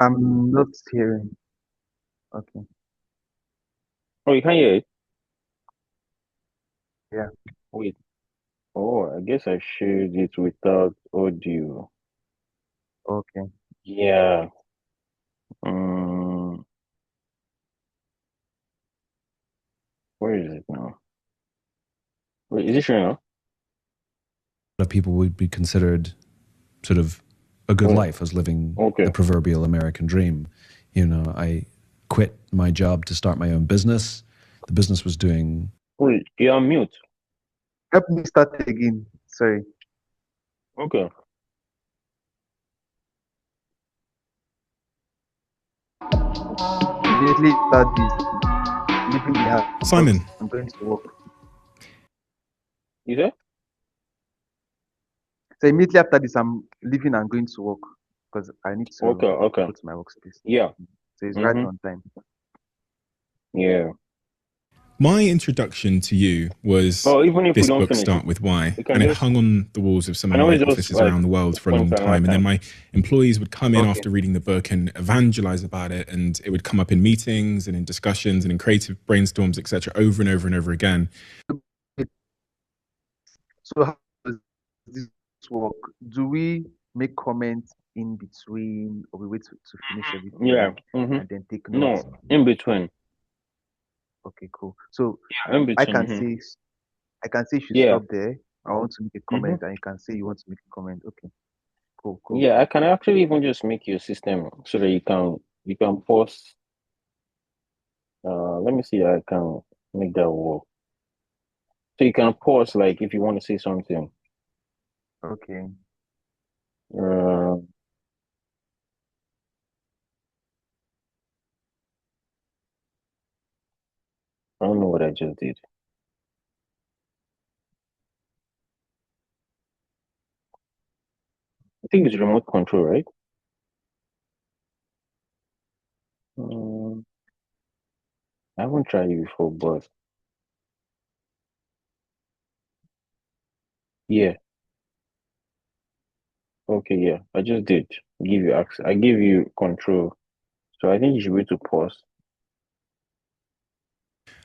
I'm not hearing. Okay. Oh, you can hear it? Yeah. Wait. Oh, I guess I shared it without audio. Okay. Yeah. Um, where is it now? Wait, is it showing now? Of people would be considered sort of a good Oh, life as living the okay. proverbial American dream. I quit my job to start my own business. The business was doing Wait, you're on mute. Help me start again. Sorry. Okay. Immediately after this, leaving the house Simon, because I'm going to work. You there? So immediately after this, I'm leaving and going to work because I need Okay, to okay. go to my workspace. Yeah. So it's right Mm-hmm. on time. Yeah. my introduction to you was Oh, even if we this don't book, finish it, Start With Why, we can and it just, hung on the walls of some I of can my always just offices like around the world for a point long another time. And then time. my employees would come in Okay. after reading the book and evangelize about it, and it would come up in meetings and in discussions and in creative brainstorms, etc., over and over and over again. So how does this work? Do we make comments in between or we wait to finish Yeah. everything Mm-hmm. and then take notes? No, in between. Okay, cool. So Yeah, in I between. can say I can say you should Yeah. stop there. I want to make a Mm-hmm. comment and you can say you want to make a comment. Okay, cool, cool, Yeah, I cool. can actually even just make your system so that you can pause. Let me see. I can make that work. So you can pause like if you want to say something. Okay. Uh, I don't know what I just did. I think it's remote control, right? Um, I haven't tried it before, but yeah. Okay, yeah. I just did give you access. I gave you control. So I think you should be able to pause.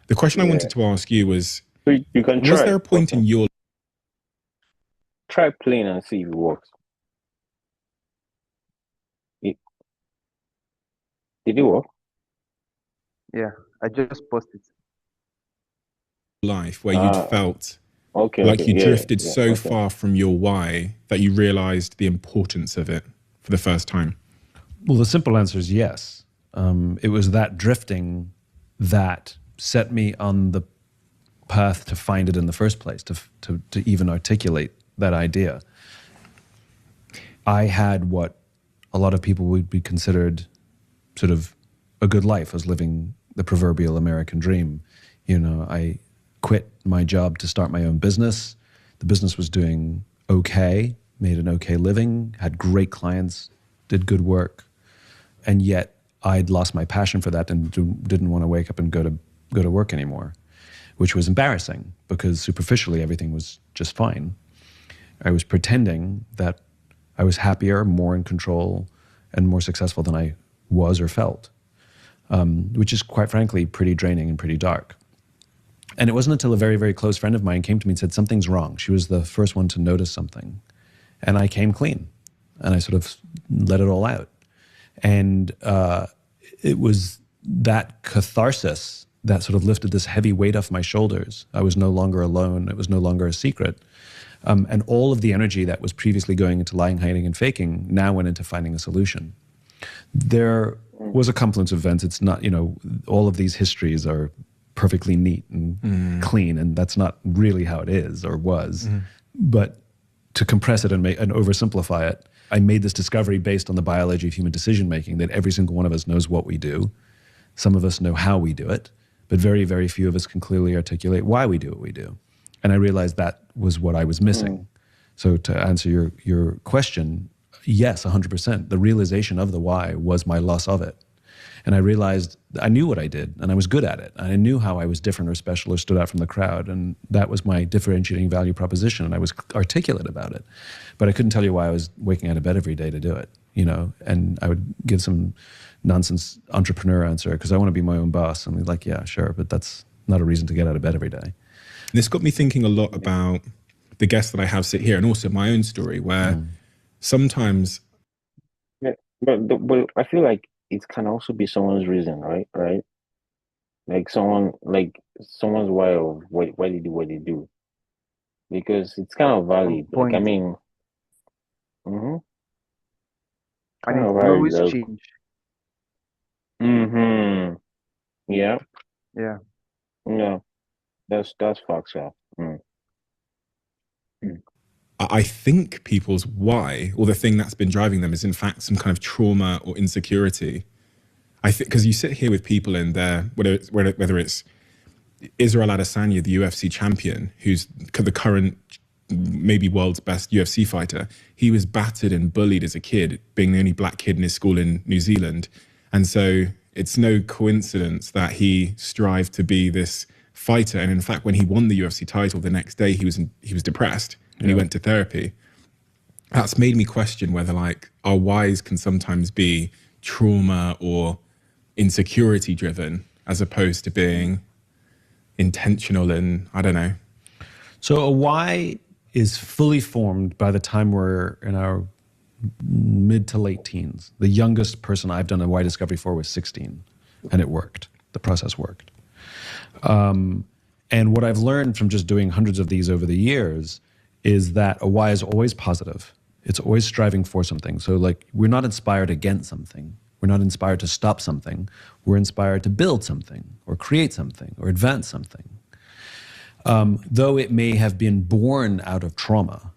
The question I Yeah. wanted to ask you So you can was try there a point in pausing. your Try playing and see if it works. It, did it work? Yeah, I just posted. life where you'd Ah, felt okay, like okay. you Yeah, drifted yeah, so okay. far from your why that you realized the importance of it for the first time? well, the simple answer is yes. It was that drifting that set me on the path to find it in the first place, to even articulate that idea. I had what a lot of people would be considered sort of a good life. I was living the proverbial American dream. I quit my job to start my own business. The business was doing okay, made an okay living, had great clients, did good work, and yet I'd lost my passion for that and didn't want to wake up and go to work anymore, which was embarrassing because superficially everything was just fine. I was pretending that I was happier, more in control, and more successful than I was or felt, which is quite frankly pretty draining and pretty dark. And it wasn't until a very, very close friend of mine came to me and said, something's wrong. She was the first one to notice something. And I came clean and I sort of let it all out. And it was that catharsis that sort of lifted this heavy weight off my shoulders. I was no longer alone. It was no longer a secret. And all of the energy that was previously going into lying, hiding, and faking now went into finding a solution. There Mm, was a confluence of events. It's not, all of these histories are perfectly neat and clean, and that's not really how it is or was. But to compress it and oversimplify it, I made this discovery based on the biology of human decision making that every single one of us knows what we do. Some of us know how we do it, but very, very few of us can clearly articulate why we do what we do. And I realized that was what I was mm, missing. So to answer your question, yes, 100%. The realization of the why was my loss of it. And I realized I knew what I did and I was good at it. I knew how I was different or special or stood out from the crowd. And that was my differentiating value proposition. And I was articulate about it. But I couldn't tell you why I was waking out of bed every day to do it. and I would give some nonsense entrepreneur answer because I want to be my own boss. And we're like, yeah, sure, but that's not a reason to get out of bed every day. This got me thinking a lot about the guests that I have sit here and also my own story, where sometimes, Yeah, but I feel like it can also be someone's reason, right? Right? Like someone's why of why they do what they do, because it's kind of Some valid. Like I point, mean, mm-hmm, and kind it of can valid. always Like, change. mm-hmm, yeah, Yeah. yeah, that's facts, yeah. Mm. I think people's why, or the thing that's been driving them, is in fact some kind of trauma or insecurity. I think because you sit here with people in there, whether it's Israel Adesanya, the UFC champion, who's the current maybe world's best UFC fighter. He was battered and bullied as a kid, being the only black kid in his school in New Zealand. And so it's no coincidence that he strived to be this fighter. And in fact, when he won the UFC title the next day, he was depressed and he went to therapy. That's made me question whether like our whys can sometimes be trauma or insecurity driven as opposed to being intentional and I don't know. So a why is fully formed by the time we're in our mid to late teens. The youngest person I've done a why discovery for was 16, and it worked. The process worked. And what I've learned from just doing hundreds of these over the years is that a why is always positive. It's always striving for something. So like we're not inspired against something. We're not inspired to stop something. We're inspired to build something or create something or advance something. Though it may have been born out of trauma,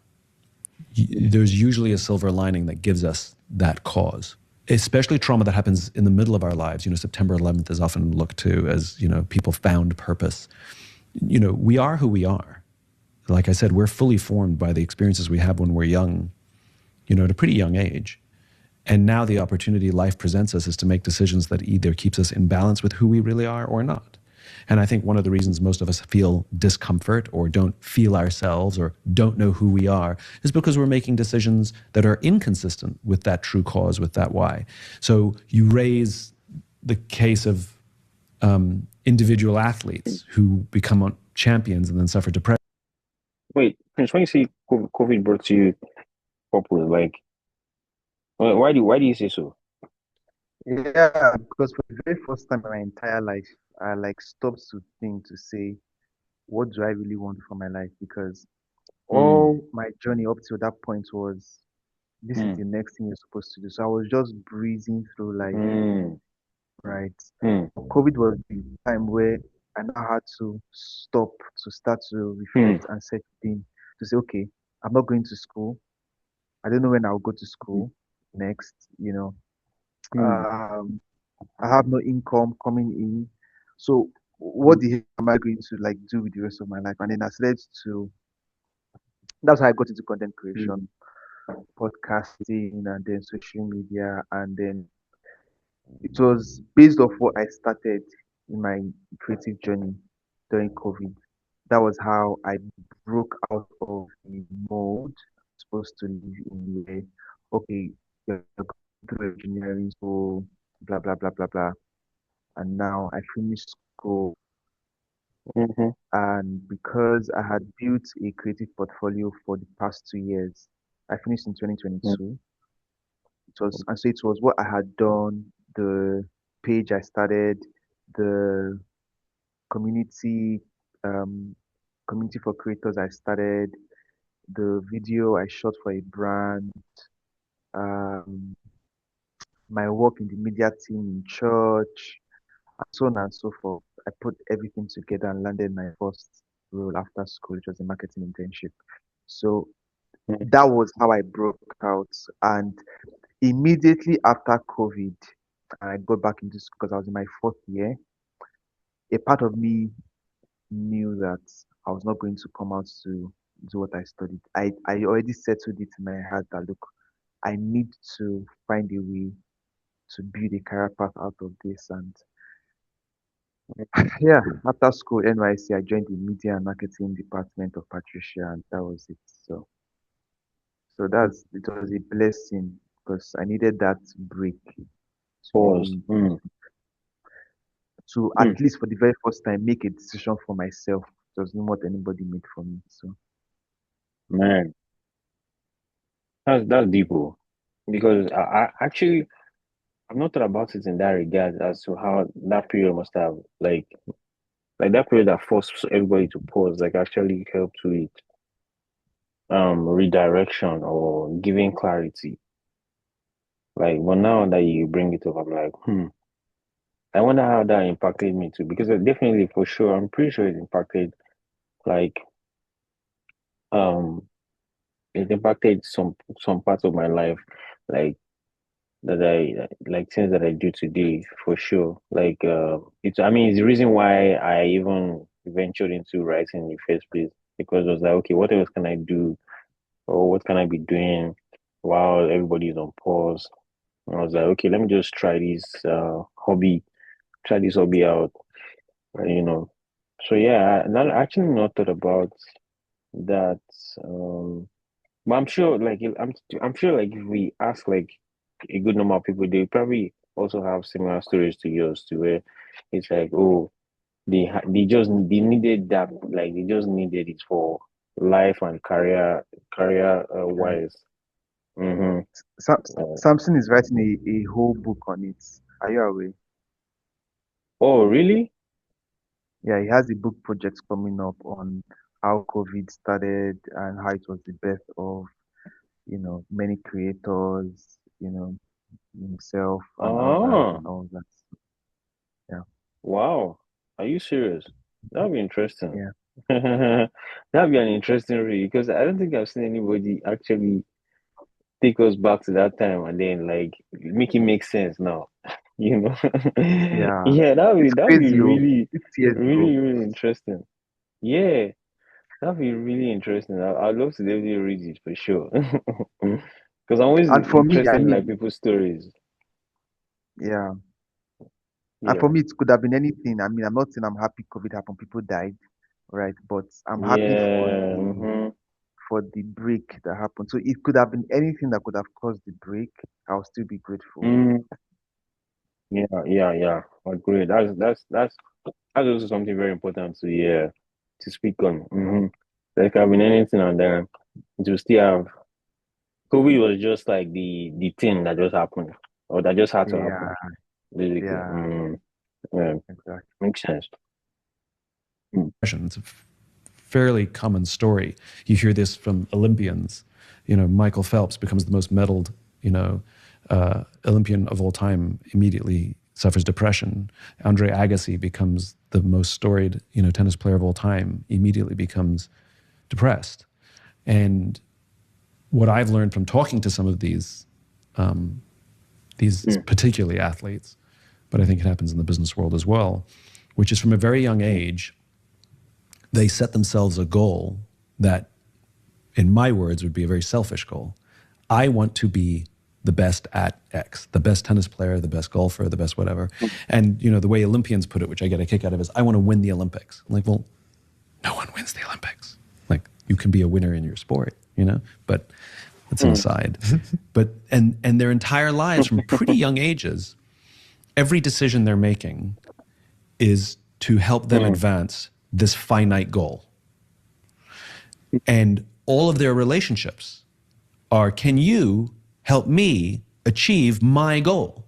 there's usually a silver lining that gives us that cause, especially trauma that happens in the middle of our lives. September 11th is often looked to as, people found purpose. We are who we are. Like I said, we're fully formed by the experiences we have when we're young, at a pretty young age. And now the opportunity life presents us is to make decisions that either keeps us in balance with who we really are or not. And I think one of the reasons most of us feel discomfort or don't feel ourselves or don't know who we are is because we're making decisions that are inconsistent with that true cause, with that why. So you raise the case of individual athletes who become champions and then suffer depression. Wait, Prince, when you say COVID brought you purpose, like, why do you say so? Yeah, because for the very first time in my entire life, I like stopped to think to say, what do I really want for my life? Because Mm, all my journey up to that point was this is mm, the next thing you're supposed to do. So I was just breezing through life, mm, right? mm, COVID was the time where I now had to stop to start to mm, reflect and set things to say, okay, I'm not going to school. I don't know when I'll go to school next, mm, Um, I have no income coming in. So what the hell am I going to like do with the rest of my life? And then that's led to that's how I got into content mm, creation, podcasting, and then social media. And then it was based off what I started in my creative journey during COVID. That was how I broke out of the mode I'm supposed to live in where, okay, you're going through engineering school, blah blah blah blah blah. And now I finished school. mhm, And because I had built a creative portfolio for the past 2 years, I finished in mm, 2022. It was what I had done, the page I started, the community, um, community for creators I started, the video I shot for a brand, um, my work in the media team in church, and so on and so forth. I put everything together and landed my first role after school, which was a marketing internship. So mm, that was how I broke out. And immediately after COVID, I got back into school because I was in my fourth year. A part of me knew that I was not going to come out to do what I studied. I already settled it in my heart that look, I need to find a way to build a career path out of this. And yeah, after school, NYC, I joined the media and marketing department of Patricia, and that was it. So mm. it was a blessing because I needed that break to Pause. even Mm. to at Mm. least for the very first time make a decision for myself. It was not what anybody made for me. So Man, that's deep, oh. Because I actually I've not thought about it in that regard as to how that period must have like that period that forced everybody to pause, like actually helped with redirection or giving clarity. Like, but now that you bring it up, I'm like, I wonder how that impacted me too. Because it definitely, for sure, I'm pretty sure like um it impacted some parts of my life, like that I like things that I do today for sure. Like it's I mean it's the reason why I even ventured into writing in the first place because I was like, okay, what else can I do or what can I be doing while everybody is on pause? And I was like, okay, let me just try this hobby out, you know. So yeah, I not actually not thought about that. But I'm sure, I'm sure, like if we ask like a good number of people, they probably also have similar stories to yours, to where it's like, oh, they needed that, like they just needed it for life and career yeah. wise. Mm-hmm. Samson is writing a whole book on it. Are you aware? Oh, really? Yeah, he has a book project coming up on how COVID started and how it was the birth of, many creators, himself and others Oh, and all that. Yeah, wow. Are you serious? That'd be interesting. yeah, That'd be an interesting read because I don't think I've seen anybody actually take us back to that time and then like make it make sense now. You know? yeah. Yeah, It's that'd be crazy, oh. really, 6 years ago. really interesting. Yeah, that'd be really interesting. I'd love to definitely read it for sure. Because I'm always And for me, I interested in like mean, people's stories. yeah. And Yeah. for me, it could have been anything. I mean, I'm not saying I'm happy COVID happened, people died, right? But I'm happy for Yeah. the Mm-hmm. for the break that happened. So it could have been anything that could have caused the break. I'll still be grateful. Mm, yeah, yeah, yeah. Agree. That's also something very important to to speak on. Like having anything and then to still have COVID was just like the thing that just happened or that just had to happen, Yeah, basically. yeah, Yeah, exactly. makes sense. Mm. It's a fairly common story. You hear this from Olympians. Michael Phelps becomes the most medaled, Olympian of all time, immediately suffers depression. Andre Agassi becomes the most storied, tennis player of all time, immediately becomes depressed. And what I've learned from talking to some of these Mm. particularly athletes, but I think it happens in the business world as well, which is from a very young age, they set themselves a goal that, in my words, would be a very selfish goal. I want to be the best at X, the best tennis player, the best golfer, the best whatever. And the way Olympians put it, which I get a kick out of, is I want to win the Olympics. I'm like, well, no one wins the Olympics. Like, you can be a winner in your sport, but that's an Mm. aside. But and their entire lives from pretty young ages, every decision they're making is to help them Mm. advance this finite goal. And all of their relationships are, can you help me achieve my goal?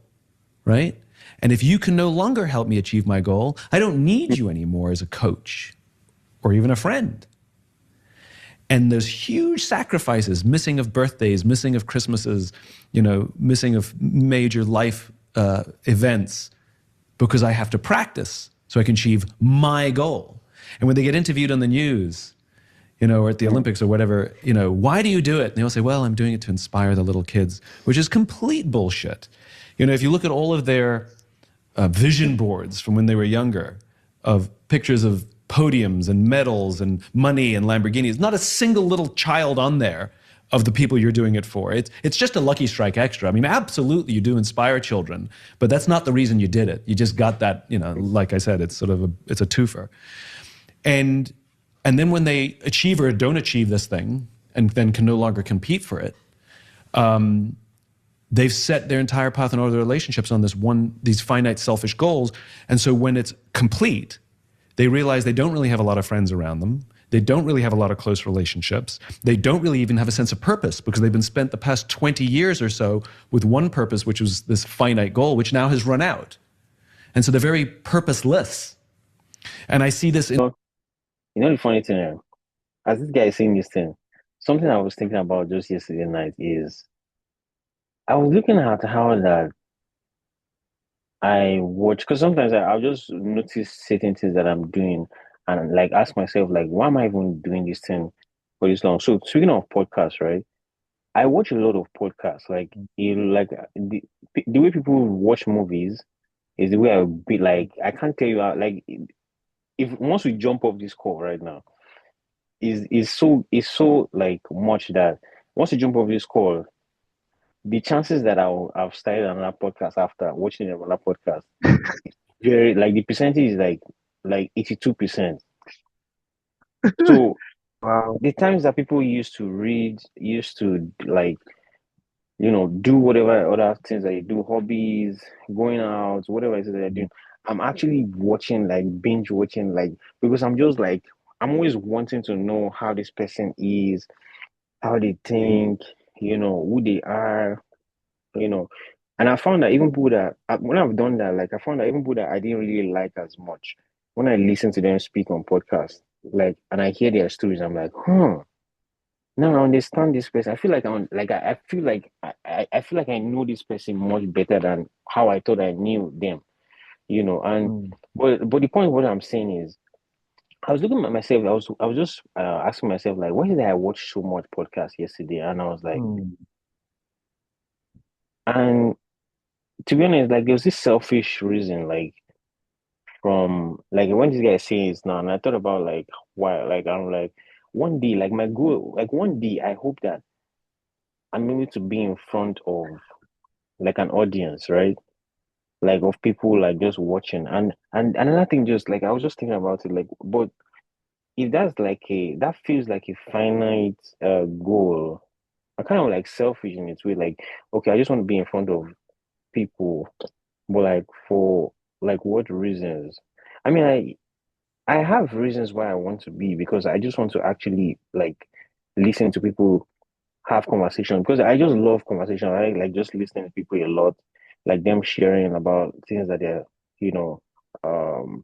Right? And if you can no longer help me achieve my goal, I don't need you anymore as a coach or even a friend. And those huge sacrifices, missing of birthdays, missing of Christmases, missing of major life events, because I have to practice so I can achieve my goal. And when they get interviewed on the news, or at the Mm. Olympics or whatever, why do you do it? And they all say, well, I'm doing it to inspire the little kids, which is complete bullshit. If you look at all of their vision boards from when they were younger, of pictures of podiums and medals and money and Lamborghinis, not a single little child on there of the people you're doing it for. It's just a lucky strike extra. I mean, absolutely, you do inspire children, but that's not the reason you did it. You just got that, like I said, it's sort of it's a twofer. And then when they achieve or don't achieve this thing, and then can no longer compete for it, They've set their entire path in all their relationships on these finite selfish goals. And so when it's complete, they realize they don't really have a lot of friends around them. They don't really have a lot of close relationships. They don't really even have a sense of purpose because they've been spent the past 20 years or so with one purpose, which was this finite goal, which now has run out. And so they're very purposeless. And I see this in. The funny thing, as this guy is saying this thing, something I was thinking about just yesterday night is I was looking at how that I watch, because sometimes I'll just notice certain things that I'm doing and like ask myself, like, why am I even doing this thing for this long? So speaking of podcasts, right? I watch a lot of podcasts. Like the way people watch movies is the way I be like. I can't tell you how, like if once we jump off this call right now, is so like much that once you jump off this call, the chances that I've started another podcast after watching another podcast, very like the percentage is like 82%. So Wow. the times that people used to read, used to like do whatever other things that you do, hobbies, going out, whatever it is that you're doing. I'm actually watching, like binge watching, like because I'm just like I'm always wanting to know how this person is, how they think, who they are, you know. And I found that even people that when I've done that, like I found that even people that I didn't really like as much, when I listen to them speak on podcasts, like and I hear their stories, I'm like, now I understand this person. I feel like I feel like I feel like I know this person much better than how I thought I knew them, and Mm, but the point of what I'm saying is I was looking at myself, I was just asking myself like why did I watch so much podcast yesterday? And I was like, mm, and to be honest, like there was this selfish reason, like from like when this guy says now, and I thought about like why, like I'm like one day, like my goal, like one day I hope that I'm able to be in front of like an audience, right? Like of people like just watching. And another thing, just like I was just thinking about it, like, but if that's like that feels like a finite goal, I kind of like selfish in its way, like, okay, I just want to be in front of people, but like for like what reasons? I mean, I have reasons why I want to be because I just want to actually like listen to people have conversation because I just love conversation. I like just listening to people a lot, like them sharing about things that they're, you know, um,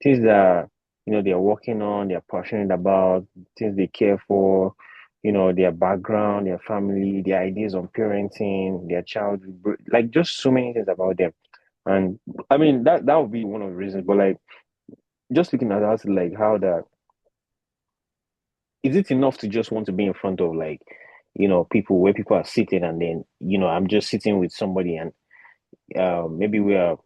things that they're working on, they're passionate about, things they care for, their background, their family, their ideas on parenting, their childhood, like just so many things about them. And I mean that would be one of the reasons. But like just looking at that, like how that is it enough to just want to be in front of like people where people are sitting and then I'm just sitting with somebody and maybe we are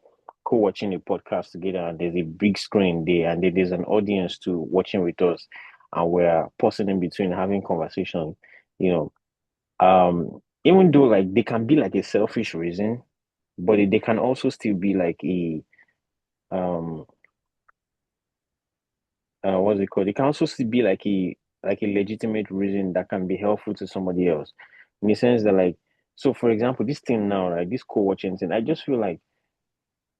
co-watching a podcast together and there's a big screen there and then there's an audience to watching with us and we're pausing in between having conversation, you even though like they can be like a selfish reason, but they can also still be like a um what's it called? It can also still be like a legitimate reason that can be helpful to somebody else. In the sense that like so for example, this thing now, right, this co-watching thing, I just feel like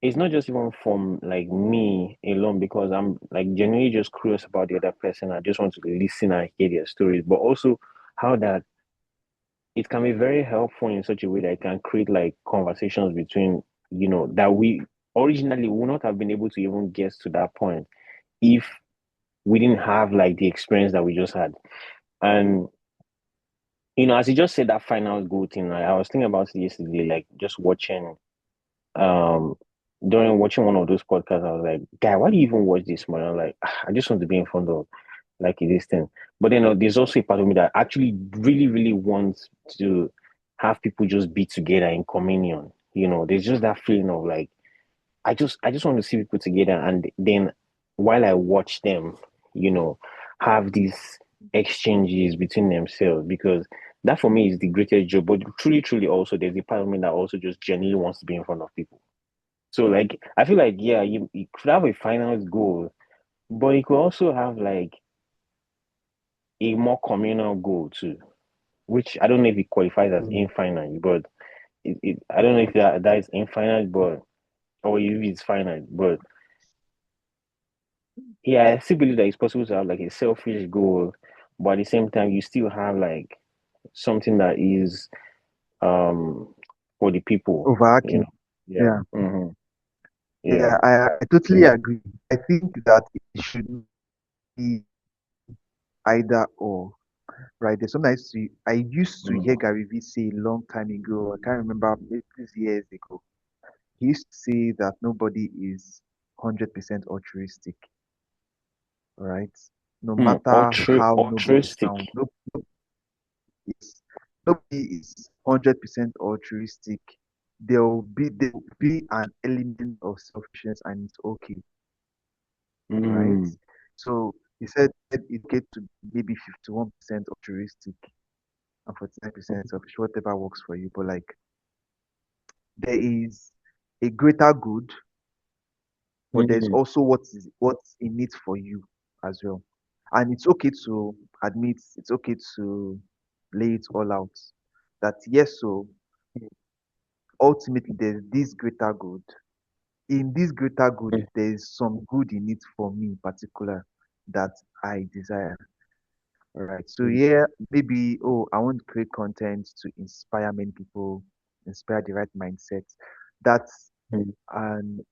it's not just even from like me alone because I'm like genuinely just curious about the other person. I just want to listen and hear their stories, but also how that it can be very helpful in such a way that it can create like conversations between, that we originally would not have been able to even get to that point if we didn't have like the experience that we just had. And as you just said that final goal thing, like, I was thinking about it yesterday, like just watching um during watching one of those podcasts, I was like, guy, why do you even watch this man? I'm like, I just want to be in front of like this thing. But then there's also a part of me that actually really, really wants to have people just be together in communion. There's just that feeling of like I just want to see people together and then while I watch them, you know, have these exchanges between themselves because that for me is the greatest joy. But truly, truly also there's a part of me that also just genuinely wants to be in front of people. So like I feel like yeah, you could have a final goal, but you could also have like a more communal goal too, which I don't know if it qualifies as mm, infinite, but I don't know if that is infinite, but or if it's finite, but yeah, I still believe that it's possible to have like a selfish goal, but at the same time, you still have like something that is for the people, you Overarching. know. Yeah. Yeah. Yeah. Yeah, I totally agree. I think that it should be either or, right? There's something I used to hear Mm. Gary Vee say a long time ago. I can't remember, maybe this years ago. He used to say that nobody is 100% altruistic, right? No matter how noble it Altruistic. sounds, is nobody is 100% altruistic. There will be an element of selfishness, and it's okay, right? Mm. So he said it get to maybe 51% altruistic and 49% selfish, whatever works for you. But like there is a greater good, but there's Mm. also what's in it for you as well. And it's okay to admit, it's okay to lay it all out. That yes, so ultimately there's this greater good. In this greater good, Mm. there's some good in it for me in particular that I desire. All right. So Mm. yeah, maybe I want to create content to inspire many people, inspire the right mindset. That's Mm. and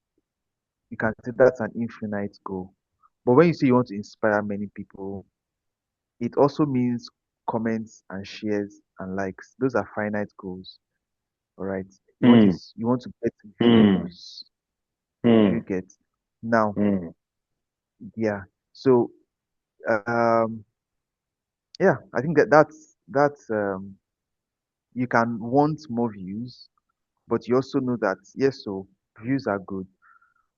you can say that's an infinite goal. But when you say you want to inspire many people, it also means comments and shares and likes. Those are finite goals. All right. Mm. You want to get Mm. views. Do you Mm. get now? Mm. Yeah. So um yeah, I think that's you can want more views, but you also know that yes, so views are good,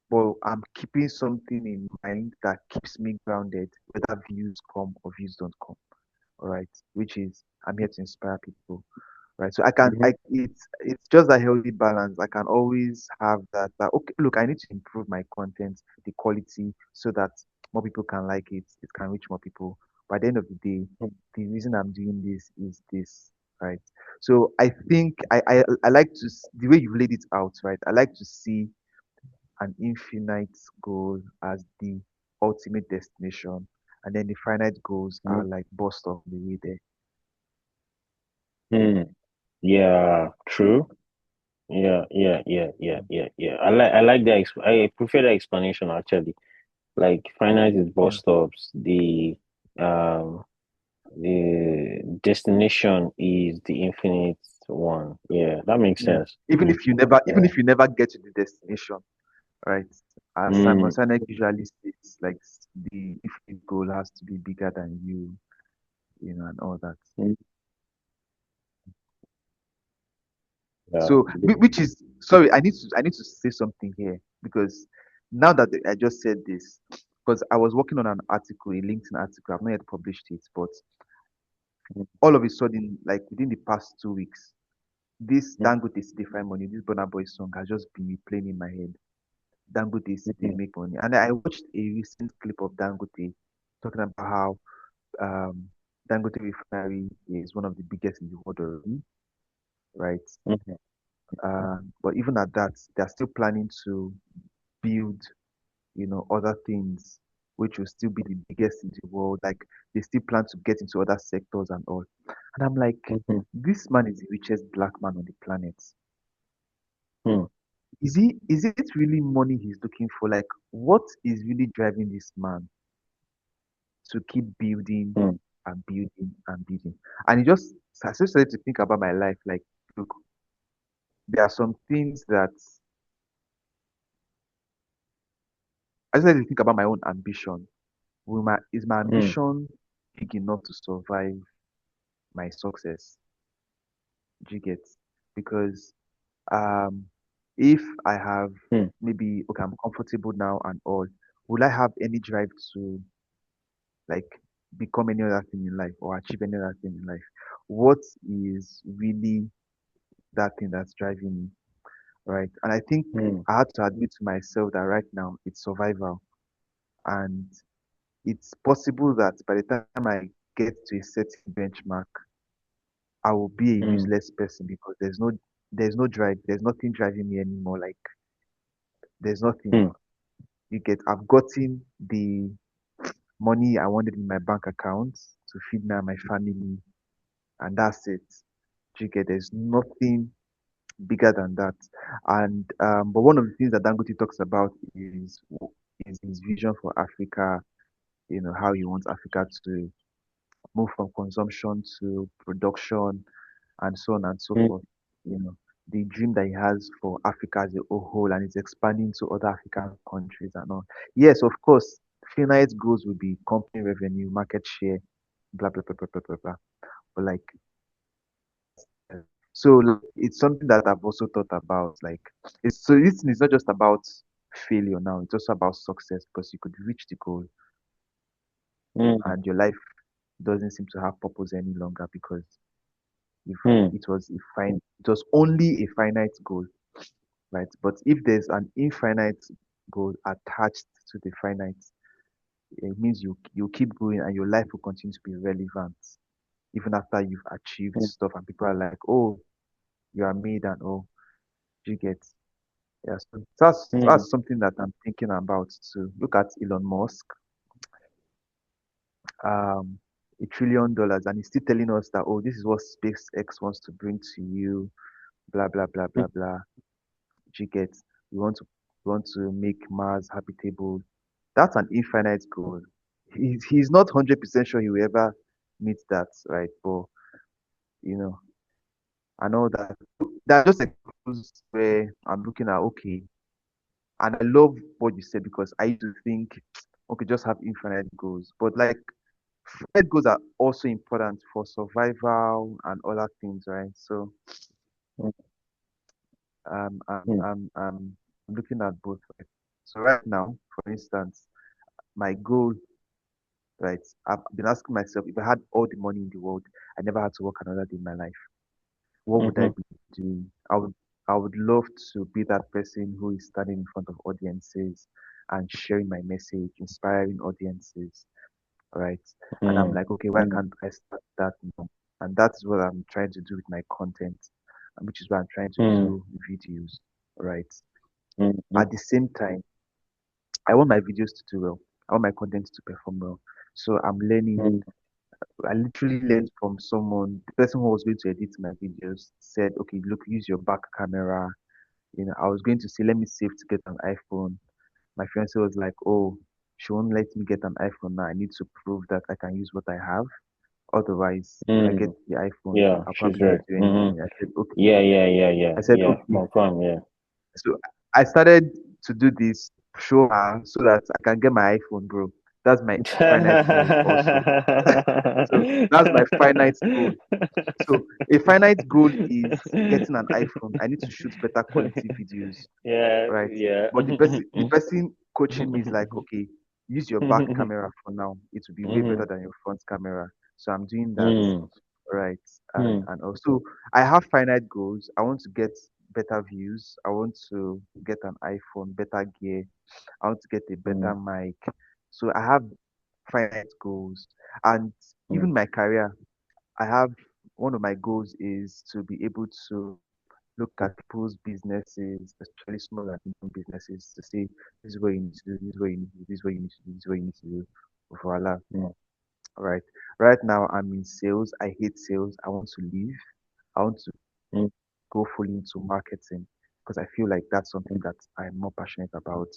but I'm keeping something in mind that keeps me grounded, whether views come or views don't come. All right, which is I'm here to inspire people. Right. So I can Mhm. it's just a healthy balance. I can always have that okay, look, I need to improve my content, the quality, so that more people can like it, it can reach more people. By the end of the day, the reason I'm doing this is this, right? So I think I like the way you laid it out, right? I like to see an infinite goal as the ultimate destination, and then the finite goals are Mhm. like bust off the way there. Mm. Yeah, true. Yeah. I like that. I prefer that explanation actually. Like finite is bus Yeah. stops. Um the destination is the infinite one. Yeah, that makes Yeah. sense. Even Yeah. if you never get to the destination, right? As Simon Mm. Sinek usually states, like the infinite goal has to be bigger than you, and all that. Mm. Yeah. So, which is sorry, I need to say something here because now that I just said this, because I was working on an article, a LinkedIn article, I've not yet published it, but all of a sudden, like within the past 2 weeks, this Mhm. Dangote City Find Money, this Burna Boy song has just been playing in my head. Dangote City Mhm. make money, and I watched a recent clip of Dangote talking about how um, Dangote Refinery is one of the biggest in the world already, right? Mhm. But even at that, they're still planning to build, other things which will still be the biggest in the world. Like they still plan to get into other sectors and all. And I'm like, Mhm. this man is the richest black man on the planet. Mhm. Is it really money he's looking for? Like, what is really driving this man to keep building Mhm. and building and building? And it just I just started to think about my life. Like, look, there are some things that I just started to think about my own ambition. Is my Mhm. ambition big enough to survive my success? Do you get? Because um, if I have Mhm. maybe okay, I'm comfortable now and all, will I have any drive to like become any other thing in life or achieve any other thing in life? What is really that thing that's driving me, right? And I think Mhm. I had to admit to myself that right now it's survival, and it's possible that by the time I get to a certain benchmark, I will be a Mhm. useless person because there's no there's no drive. There's nothing driving me anymore. Like there's nothing. mm, You get. I've gotten the money I wanted in my bank account to feed me and my family, and that's it. You get. There's nothing bigger than that. And but one of the things that Dangote talks about is his vision for Africa. You know how he wants Africa to move from consumption to production and so on and so mm, forth. You know, the dream that he has for Africa as a whole and is expanding to other African countries and all. Yes, of course, finite goals will be company revenue, market share, blah blah blah blah blah blah blah. But like, so like, it's something that I've also thought about. Like, it's so this is not just about failure now; it's also about success because you could reach the goal mm, and your life doesn't seem to have purpose any longer because if mm, it was only a finite goal, right? But if there's an infinite goal attached to the finite, it means you keep going and your life will continue to be relevant even after you've achieved mm, stuff and people are like, oh, you are made and oh, you get. Yeah, so mm, that's something that I'm thinking about too. Look at Elon Musk, um, $1 trillion, and he's still telling us that oh, this is what SpaceX wants to bring to you, blah blah blah mm, blah blah. You get. We want to make Mars habitable. That's an infinite goal. He's not 100% sure he will ever meet that, right? But you know, I know that there are just examples where I'm looking at okay, and I love what you said because I used to think, okay, just have infinite goals, but like finite goals are also important for survival and other things, right? So mm, um, I'm mm, I'm I'm looking at both. Right? So right now, for instance, my goal, right? I've been asking myself if I had all the money in the world, I never had to work another day in my life. What would I mhm, be doing? I would love to be that person who is standing in front of audiences and sharing my message, inspiring audiences, right? And I'm mm, like, okay, why mm, can't I start that now? And that's what I'm trying to do with my content, which is why I'm trying to mm, do videos, right? mm, mm, At the same time, I want my videos to do well. I want my content to perform well. So I'm learning. mm, I literally learned from someone, the person who was going to edit my videos said, okay, look, use your back camera. You know, I was going to say, let me save to get an iPhone. My fiance was like, oh, she won't let me get an iPhone now. I need to prove that I can use what I have. Otherwise, if I get mm. the iPhone, Yeah, I'll she's probably not right. do Hmm. anything. I said, okay. Yeah, yeah, yeah, yeah, I said, yeah. okay. Confirm, yeah. So I started to do this, show her so that I can get my iPhone, bro. That's my finite goal also. So that's my finite goal. So a finite goal is getting an iPhone. I need to shoot better quality videos, Yeah, right? yeah. But the person coaching me is like, okay, use your back camera for now. It will be way better Mhm, than your front camera. So I'm doing that, mm, right? And mm, and also I have finite goals. I want to get better views. I want to get an iPhone, better gear. I want to get a better mm, mic. So I have finite goals. And mm, even my career, I have one of my goals is to be able to look at people's businesses, especially small and medium businesses, to say this is what you need to do, this is what you need to do, this is what you need to do, this is what you need to do. Voila. mm, All right. Right now I'm in sales. I hate sales. I want to leave. I want to mm, go fully into marketing because I feel like that's something mm, that I'm more passionate about.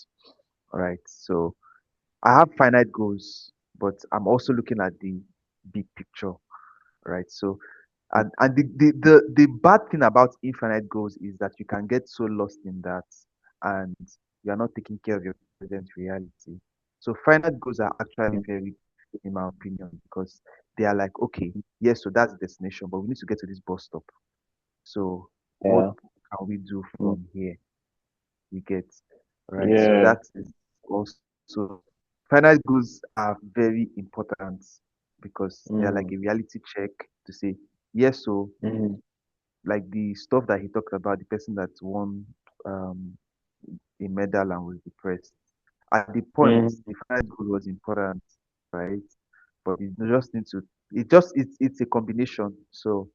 All right. So I have finite goals, but I'm also looking at the big picture, right? So, and the bad thing about infinite goals is that you can get so lost in that, and you are not taking care of your present reality. So, finite goals are actually mm. very good in my opinion because they are like, okay, yes, so that's the destination, but we need to get to this bus stop. So, what Yeah. can we do Mm, from here? You get right. So yeah. that is also final goals are very important because they're like Mm, a reality check to say yes. So mm, like the stuff that he talked about, the person that won um, a medal and was depressed. At the point, mm, the final goal was important, right? But you just need to. It's a combination. So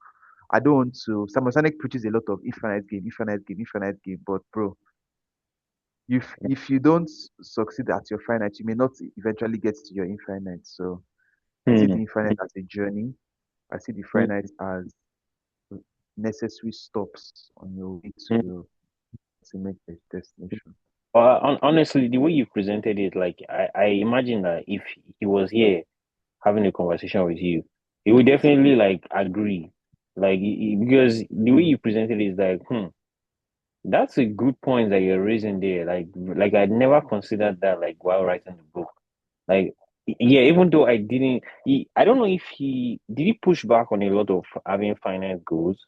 I don't want to. Samuel Sinek preaches a lot of infinite game, infinite game, infinite game. But bro, if you don't succeed at your finite, you may not eventually get to your infinite. So I see the Hmm. infinite as a journey. I see the Hmm. finite as necessary stops on your way to Hmm. your ultimate destination. Honestly, the way you presented it, like I imagine that if he was here having a conversation with you, he would definitely like agree. Like because the way Hmm. you presented it is like, that's a good point that you're raising there. Like I'd never considered that like while writing the book. Like yeah, even though I didn't I don't know if he did he push back on a lot of having finite goals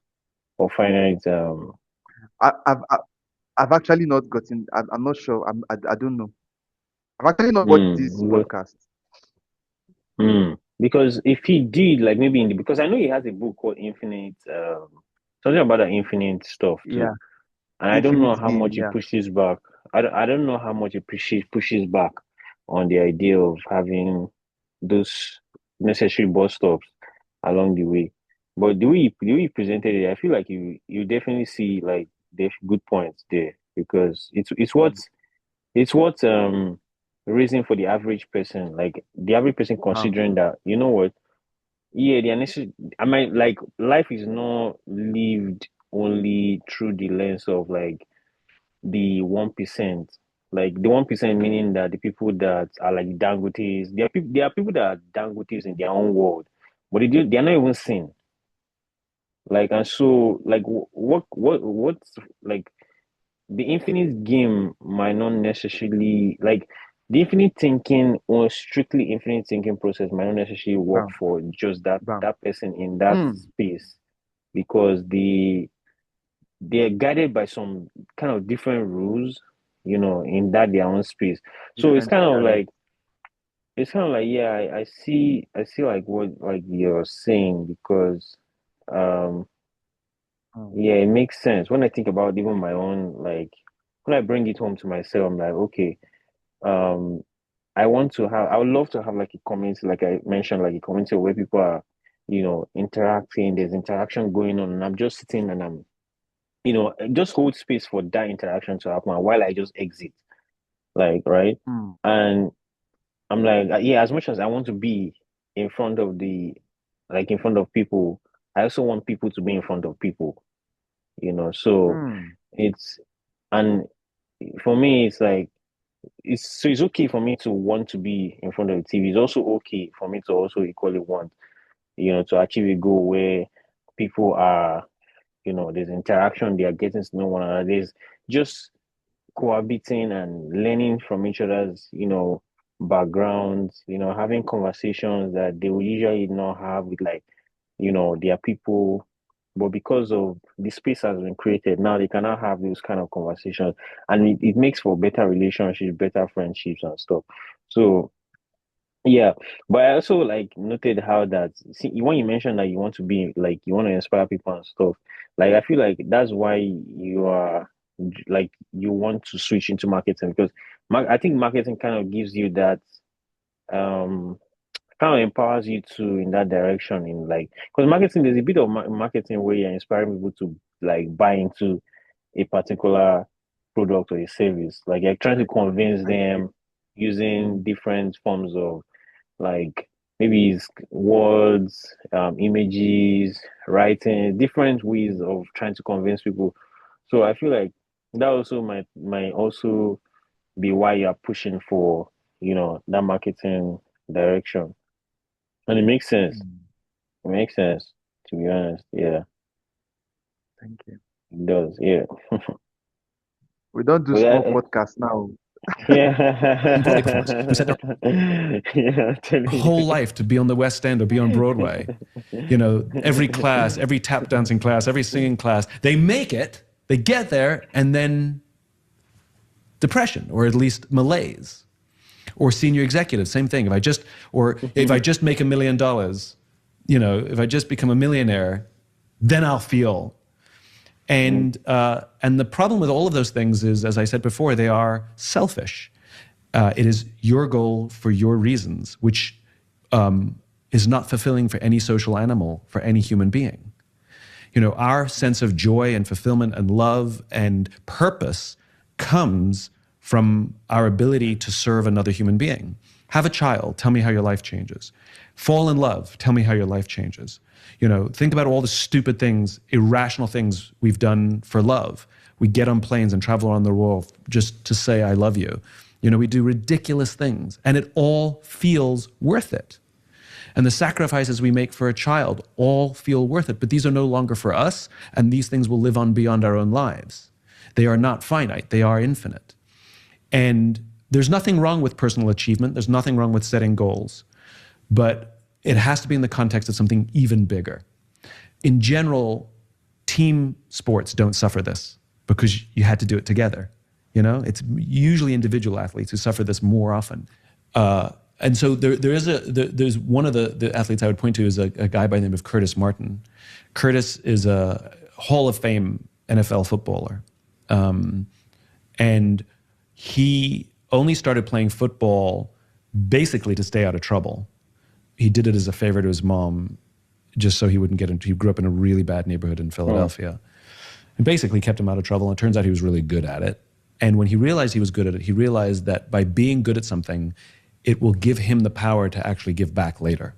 or finite I, I've I- I've actually not gotten. I'm not sure. I don't know. I've actually not watched this mm, podcast. because if he did like maybe in the because I know he has a book called Infinite something about the infinite stuff too. Yeah, And I don't know Infinite how Game. much he Yeah. pushes back. I don't know how much he pushes back on the idea of having those necessary bus stops along the way. But the way you presented it, I feel like you definitely see like the good points there because Mm. it's what reason for the average person, like the average person Wow. considering that, you know what, yeah, the necessary I might like life is not lived only through the lens of like the 1%. Like the 1% meaning that the people that are like Dangotes, there are people that are Dangotes in their own world, but they're not even seen. Like and so like what's like the infinite game might not necessarily like the infinite thinking or strictly infinite thinking process might not necessarily work Bam. for just Bam. that person in that Mm. space because they're guided by some kind of different rules, in that their own space. So Different. it's kind of like yeah, I see like what like you're saying because um Mm. yeah, it makes sense. When I think about even my own like when I bring it home to myself, I'm like, okay, um I would love to have like a community, like I mentioned, like a community where people are, interacting, there's interaction going on, and I'm just sitting and I'm just hold space for that interaction to happen while I just exit, like, right? Mm. And I'm like, yeah, as much as I want to be in front of in front of people, I also want people to be in front of people, so Mm. it's, and for me, it's like, it's okay for me to want to be in front of the TV. It's also okay for me to also equally want, to achieve a goal where people are, there's interaction, they are getting to know one another. There's just cohabiting and learning from each other's, backgrounds, having conversations that they would usually not have with like, their people. But because of the space has been created, now they cannot have those kind of conversations. And it makes for better relationships, better friendships and stuff. So yeah, but I also like noted how that see when you mentioned that you want to be like you want to inspire people and stuff, like I feel like that's why you are like you want to switch into marketing because I think marketing kind of gives you that um kind of empowers you to in that direction in like because marketing there's a bit of marketing where you're inspiring people to like buy into a particular product or a service, like you're trying to convince I get. them using Mm. different forms of like maybe it's words, images, writing, different ways of trying to convince people. So I feel like that also might also be why you're pushing for, that marketing direction. And it makes sense. Mm. It makes sense, to be honest. Yeah, Thank you. it does. Yeah. We don't do But small podcasts now. In political forms who said their yeah, I'm telling whole life to be on the West End or be on Broadway. Every class, every tap dancing class, every singing class, they make it, they get there, and then depression or at least malaise. Or senior executive, same thing. If I you. just make $1 million, if I just become a millionaire, then I'll feel. And the problem with all of those things is, as I said before, they are selfish. It is your goal for your reasons, which is not fulfilling for any social animal, for any human being. Our sense of joy and fulfillment and love and purpose comes from our ability to serve another human being. Have a child, tell me how your life changes. Fall in love, tell me how your life changes. Think about all the stupid things, irrational things we've done for love. We get on planes and travel around the world just to say, I love you. We do ridiculous things, and it all feels worth it. And the sacrifices we make for a child all feel worth it, but these are no longer for us, and these things will live on beyond our own lives. They are not finite, they are infinite. And there's nothing wrong with personal achievement, there's nothing wrong with setting goals, but it has to be in the context of something even bigger. In general, team sports don't suffer this because you had to do it together. It's usually individual athletes who suffer this more often. And so there's one of the athletes I would point to is a guy by the name of Curtis Martin. Curtis is a Hall of Fame NFL footballer. And he only started playing football basically to stay out of trouble. He did it as a favor to his mom, just so he wouldn't get into, he grew up in a really bad neighborhood in Philadelphia. And basically kept him out of trouble, and it turns out he was really good at it. And when he realized he was good at it, he realized that by being good at something, it will give him the power to actually give back later.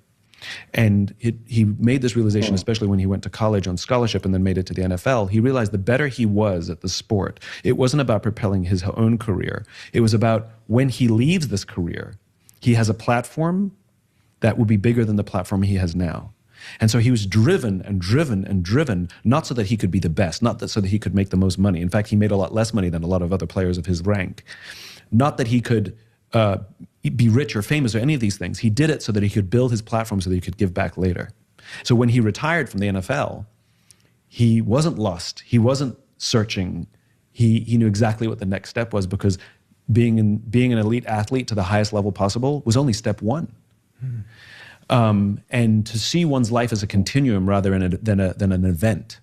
And he made this realization, especially when he went to college on scholarship and then made it to the NFL. He realized the better he was at the sport, it wasn't about propelling his own career. It was about when he leaves this career, he has a platform that will be bigger than the platform he has now. And so he was driven and driven and driven, not so that he could be the best, not that so that he could make the most money. In fact, he made a lot less money than a lot of other players of his rank. Not that he could be rich or famous or any of these things. He did it so that he could build his platform so that he could give back later. So when he retired from the NFL, he wasn't lost. He wasn't searching. He knew exactly what the next step was, because being an elite athlete to the highest level possible was only step one. And to see one's life as a continuum rather than an event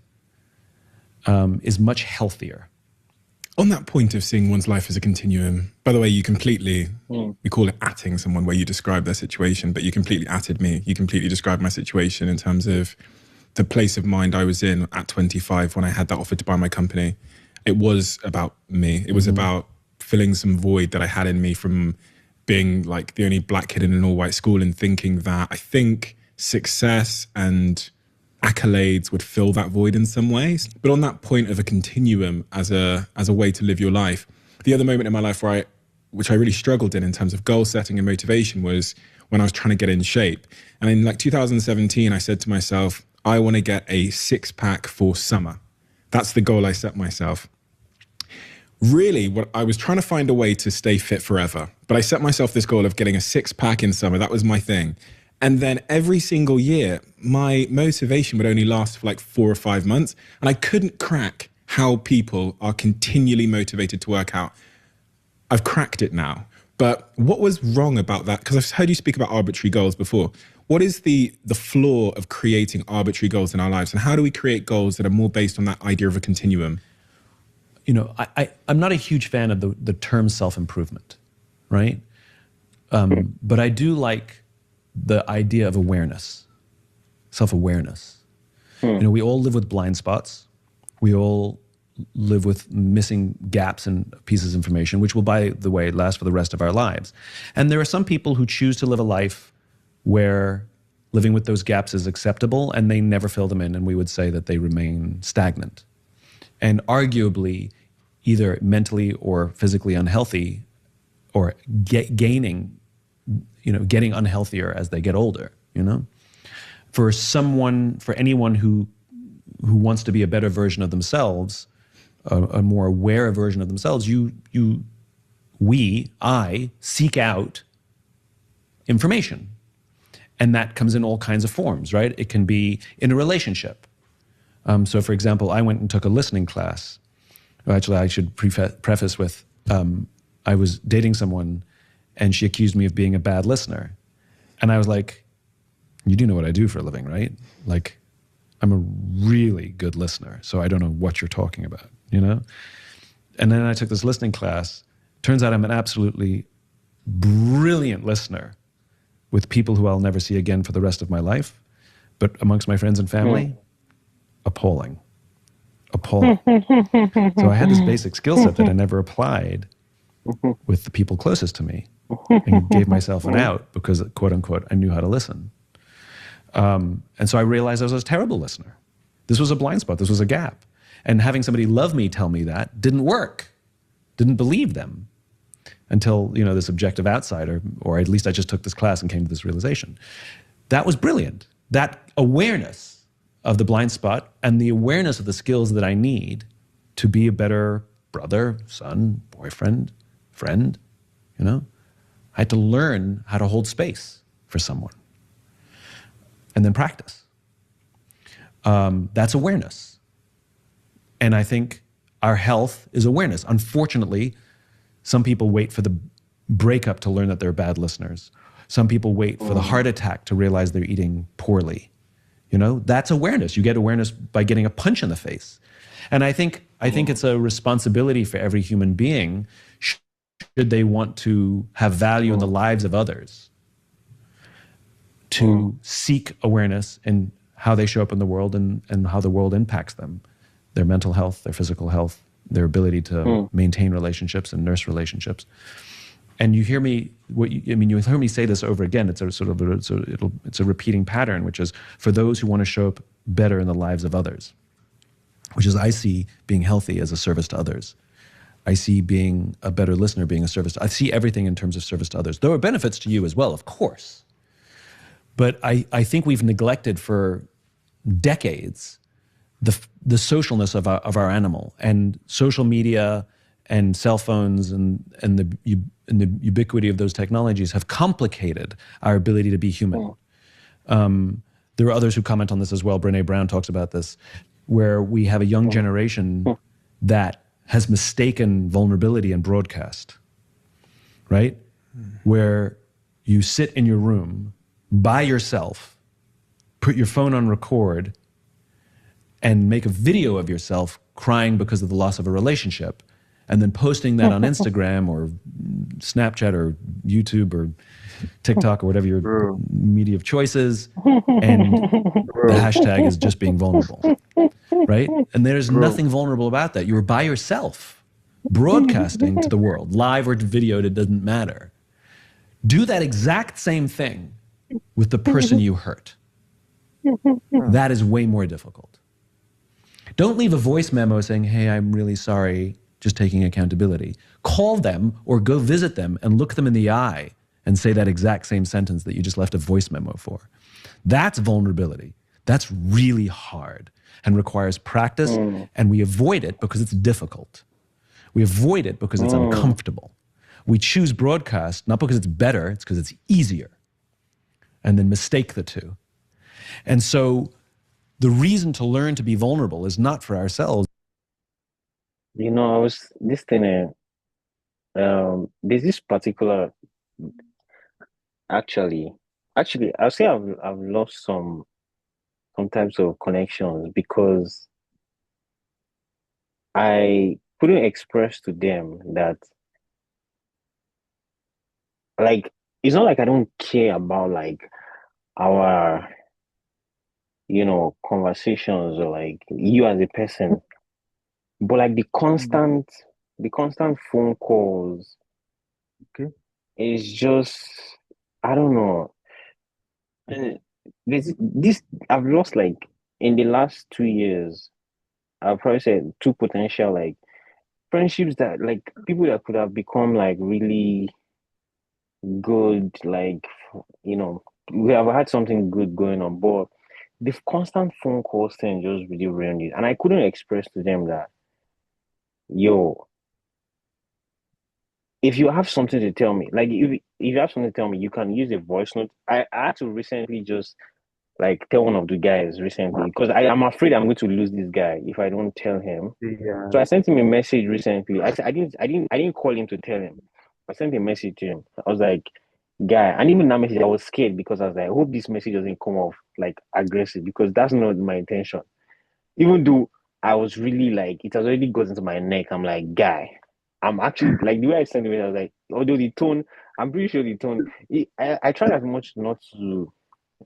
is much healthier. On that point of seeing one's life as a continuum, by the way, you completely, we call it atting someone where you describe their situation, but you completely atted me. You completely described my situation in terms of the place of mind I was in at 25 when I had that offer to buy my company. It was about me. It was about filling some void that I had in me from being like the only black kid in an all-white school, and thinking that I think success and accolades would fill that void in some ways. But on that point of a continuum as a way to live your life, the other moment in my life which I really struggled in terms of goal setting and motivation was when I was trying to get in shape. And in like 2017, I said to myself, I want to get a six-pack for summer. That's the goal I set myself. Really, what I was trying to find a way to stay fit forever, but I set myself this goal of getting a six-pack in summer. That was my thing. And then every single year, my motivation would only last for like 4 or 5 months. And I couldn't crack how people are continually motivated to work out. I've cracked it now. But what was wrong about that? Because I've heard you speak about arbitrary goals before. What is the flaw of creating arbitrary goals in our lives? And how do we create goals that are more based on that idea of a continuum? I'm not a huge fan of the term self-improvement, right? But I do like the idea of awareness, self-awareness. We all live with blind spots. We all live with missing gaps and pieces of information, which will, by the way, last for the rest of our lives. And there are some people who choose to live a life where living with those gaps is acceptable, and they never fill them in, and we would say that they remain stagnant. And arguably, either mentally or physically unhealthy, or getting unhealthier as they get older, For anyone who wants to be a better version of themselves, a more aware version of themselves, I seek out information. And that comes in all kinds of forms, right? It can be in a relationship. So for example, I went and took a listening class. Actually, I should preface with, I was dating someone and she accused me of being a bad listener. And I was like, you do know what I do for a living, right? Like, I'm a really good listener, so I don't know what you're talking about, And then I took this listening class. Turns out I'm an absolutely brilliant listener with people who I'll never see again for the rest of my life. But amongst my friends and family, appalling. Appalling. So I had this basic skill set that I never applied with the people closest to me and gave myself an out because, quote unquote, I knew how to listen. And so I realized I was a terrible listener. This was a blind spot. This was a gap. And having somebody love me tell me that didn't work. Didn't believe them until, you know, this objective outsider, or at least I just took this class and came to this realization. That was brilliant. That awareness of the blind spot and the awareness of the skills that I need to be a better brother, son, boyfriend, friend, you know, I had to learn how to hold space for someone and then practice. That's awareness. And I think our health is awareness. Unfortunately, some people wait for the breakup to learn that they're bad listeners. Some people wait for the heart attack to realize they're eating poorly. You know, that's awareness. You get awareness by getting a punch in the face. And I think it's a responsibility for every human being, should they want to have value in the lives of others, to seek awareness in how they show up in the world and how the world impacts them, their mental health, their physical health, their ability to maintain relationships and nurse relationships. And you hear me, you hear me say this over again. It's a sort of it's a repeating pattern, which is for those who want to show up better in the lives of others, which is I see being healthy as a service to others. I see being a better listener being a service to, I see everything in terms of service to others. There are benefits to you as well, of course. But I think we've neglected for decades the socialness of our animal, and social media and cell phones and the ubiquity of those technologies have complicated our ability to be human. There are others who comment on this as well. Brené Brown talks about this, where we have a young generation that has mistaken vulnerability and broadcast, right? Where you sit in your room by yourself, put your phone on record, and make a video of yourself crying because of the loss of a relationship, and then posting that on Instagram or Snapchat or YouTube or TikTok or whatever your media of choice is, and the hashtag is just being vulnerable, right? And there's nothing vulnerable about that. You were by yourself, broadcasting to the world, live or videoed, it doesn't matter. Do that exact same thing with the person you hurt. That is way more difficult. Don't leave a voice memo saying, hey, I'm really sorry, just taking accountability. Call them or go visit them and look them in the eye and say that exact same sentence that you just left a voice memo for. That's vulnerability. That's really hard and requires practice, and we avoid it because it's difficult. We avoid it because it's uncomfortable. We choose broadcast not because it's better, it's because it's easier, and then mistake the two. And so the reason to learn to be vulnerable is not for ourselves. You know, I was listening. There's this particular, actually, I'll say I've lost some types of connections because I couldn't express to them that, like, it's not like I don't care about like our, you know, conversations or like you as a person, but like the constant phone calls Okay. is just, I don't know. And this I've lost like in the last 2 years, I've probably said two potential like friendships that like people that could have become like really good, like, you know, we have had something good going on, but the constant phone calls thing just really ruined it. And I couldn't express to them that, yo, if you have something to tell me, like if you have something to tell me, you can use a voice note. I had to recently just like tell one of the guys recently because I'm afraid I'm going to lose this guy if I don't tell him. Yeah. So I sent him a message recently. I didn't call him to tell him. I sent a message to him. I was like, guy, and even that message, I was scared because I was like, I hope this message doesn't come off like aggressive because that's not my intention. Even though I was really like, it has already got into my neck. I'm like, guy, I'm actually like the way I sent it, I was like, although the tone, I'm pretty sure the tone, I tried as much not to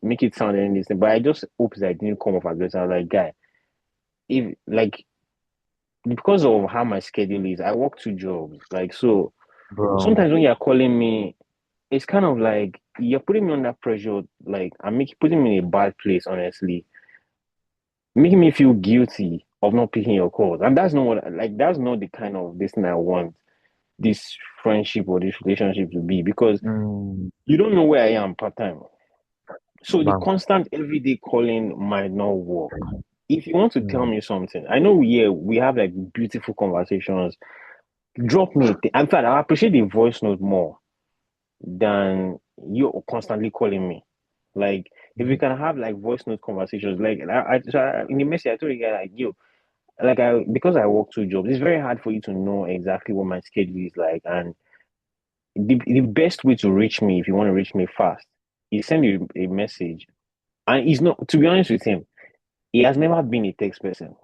make it sound anything, but I just hope that it didn't come off aggressive. I was like, guy, if like because of how my schedule is, I work two jobs. Like so Bro. sometimes when you're calling me, it's kind of like you're putting me under pressure, like I'm making putting me in a bad place, honestly. Making me feel guilty of not picking your calls. And that's not what like that's not the kind of this thing I want this friendship or this relationship to be because Mm, you don't know where I am part time. So the bam. constant everyday calling might not work. If you want to tell Mm, me something, I know yeah, we have like beautiful conversations. Drop me. In fact, I appreciate the voice note more than you constantly calling me. Like if we can have like voice note conversations, like in the message I told you guys like you, like I because I work two jobs, it's very hard for you to know exactly what my schedule is like. And the best way to reach me if you want to reach me fast is send you a message. And he's not to be honest with him, he has never been a text person.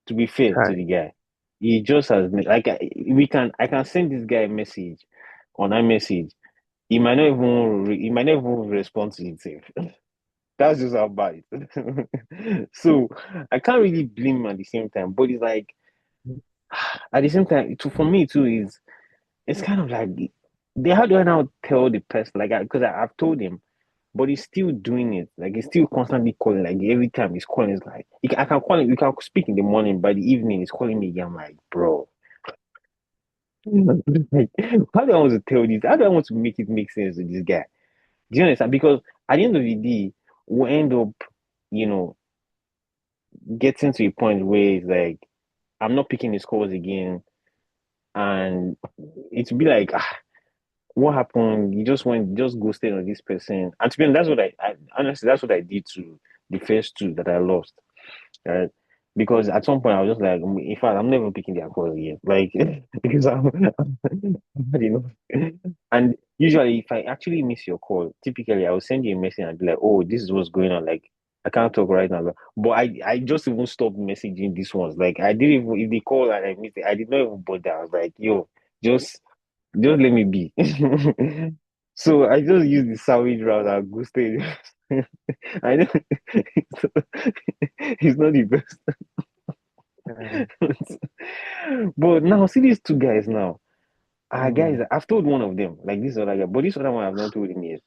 To be fair to Kai. the guy, he just has like I can send this guy a message on iMessage. He might not even respond to it. Safe. That's just how bad it is. So I can't really blame him at the same time. But it's like at the same time, for me too is it's kind of like how do I now tell the person like because I've told him, but he's still doing it. Like he's still constantly calling. Like every time he's calling, it's like I can call him. We can speak in the morning. By the evening, he's calling me again. I'm like, bro, like, how do I want to tell this? How do I want to make it make sense to this guy? Do you understand? Because at the end of the day, we'll end up, you know, getting to a point where it's like I'm not picking his calls again, and it'll be like, what happened? You just went, just ghosted on this person. And to be honest, that's what I honestly, that's what I did to the first two that I lost. Right? Because at some point I was just like, in fact, I'm never picking their calls again. Like because I'm had enough. And usually, if I actually miss your call, typically I will send you a message and be like, "Oh, this is what's going on." Like I can't talk right now, but I just even stopped messaging these ones. Like I didn't even if they call and I missed it, I did not even bother. I was like, "Yo, just just let me be." So I just used the savage route and ghosted. I know it's not the best. Yeah. But now see these two guys now. Guys, Mm, I've told one of them, like this other guy, but this other one I've not told him yet.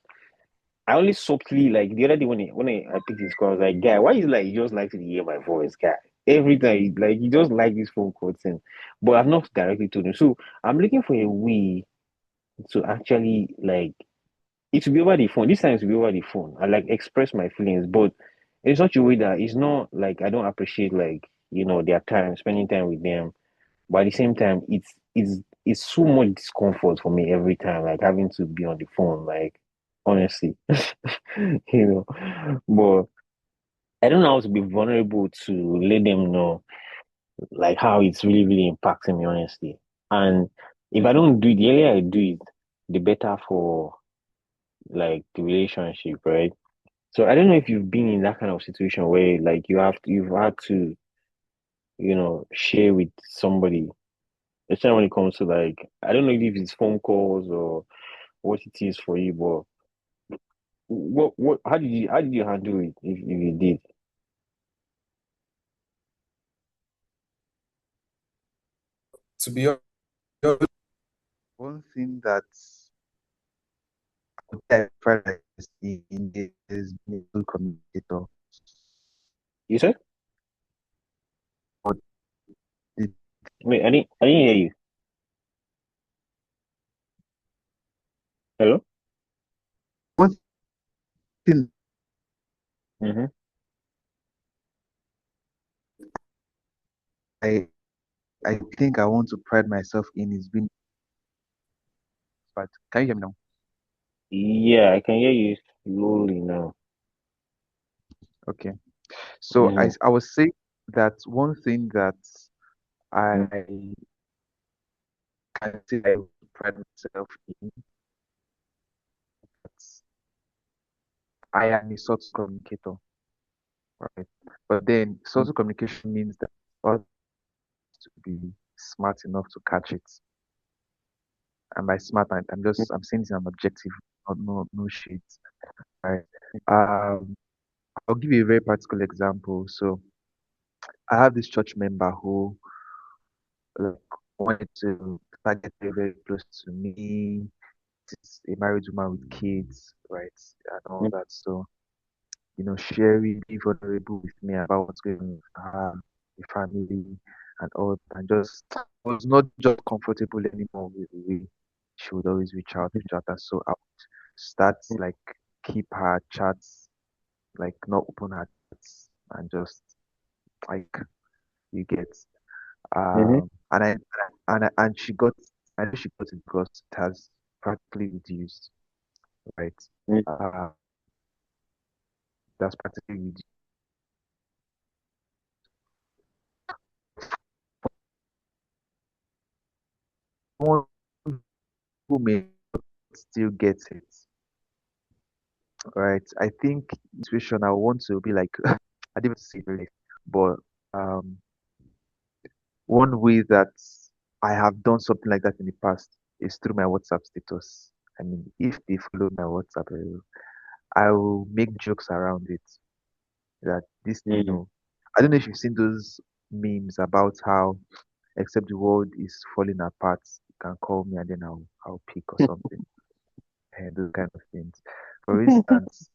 I only softly like the other day when I picked his call, I was like, guy, why is like you just like to hear my voice, guy? Every time like you just like this phone call thing. But I've not directly told him. So I'm looking for a way to actually like it will be over the phone. This time it will be over the phone. I like express my feelings, but in such a way that it's not like I don't appreciate like, their time, spending time with them. But at the same time, it's so much discomfort for me every time, like having to be on the phone, like honestly, you know. But I don't know how to be vulnerable to let them know, like how it's really, really impacting me, honestly. And if I don't do it, the earlier I do it, the better for like the relationship, right? So I don't know if you've been in that kind of situation where like you've had to, share with somebody, especially when it comes to like I don't know if it's phone calls or what it is for you, but what how did you handle it if you did? To be honest, one thing that I felt like is being a good communicator. You said? But the Wait, I didn't hear you. Hello? one thing Mm-hmm. I I think I want to pride myself in is being but can you hear me now? Yeah, I can hear you slowly now. Okay. So Mm-hmm. I was saying that one thing that I can say I pride myself in that I am a sort of communicator, right? But then sort of communication means that us to be smart enough to catch it. And by smart, I'm saying it's an objective, not no shades, right? Um, I'll give you a very practical example. So I have this church member who like wanted to target very, very close to me. She's a married woman with kids, right, and all mm, that. So, sharing, be vulnerable with me about what's going on with her, the family, and all, and just I was not just comfortable anymore with the way she would always reach out, and so I would start like keep her chats, like not open her chats, and just like you get. mm, And I know she got it because it has practically reduced, right? mm, Uh, that's practically reduced. Someone who may still get it, right? I think in this situation I want to be like I didn't want to say it very, but um, one way that I have done something like that in the past is through my WhatsApp status. I mean, if they follow my WhatsApp, I will make jokes around it. That this, mm. I don't know if you've seen those memes about how except the world is falling apart, you can call me and then I'll pick or something. And those kind of things. For instance,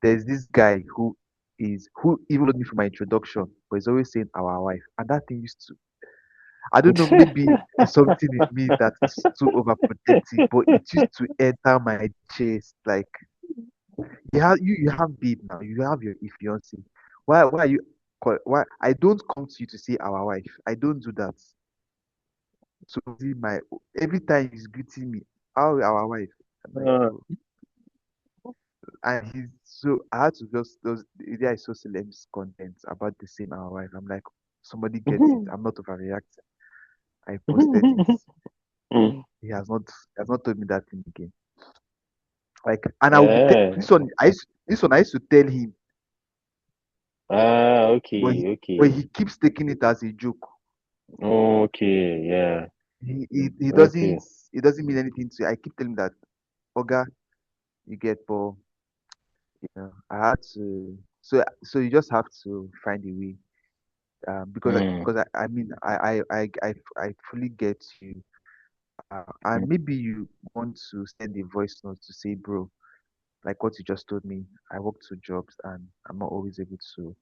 there's this guy who even looked me for my introduction, but he's always saying our wife. And that thing used to, I don't know, maybe there's something in me that is too overprotective, but it used to enter my chest. Like you have babe now, you have your fiance. Why are you why I don't come to you to say our wife. I don't do that. So my every time he's greeting me, how our wife? I'm like, Uh, bro. And he's so I had to just those the day I saw Salem's content about the same our wife. I'm like, somebody gets it. I'm not overreacting. I posted it. mm. He has not told me that thing again. Like, and I will be Yeah. this one I used to tell him, Ah, but he okay, but okay. he keeps taking it as a joke. Okay, yeah. He Okay. doesn't mean anything to. I keep telling him that Oga, you get, but I had to. So you just have to find a way. Because Mm, I mean I fully get you. And mm, maybe you want to send a voice note to say, bro, like what you just told me. I work two jobs and I'm not always able to,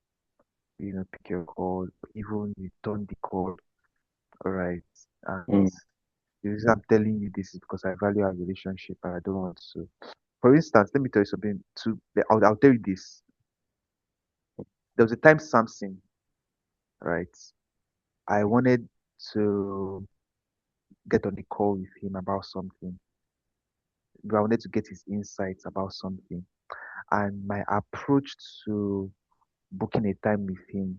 pick your call, even return the call. All right. And mm, the reason I'm telling you this is because I value our relationship and I don't want to. For instance, let me tell you something. I'll tell you this. There was a time Samson, right? I wanted to get on a call with him about something. I wanted to get his insights about something. And my approach to booking a time with him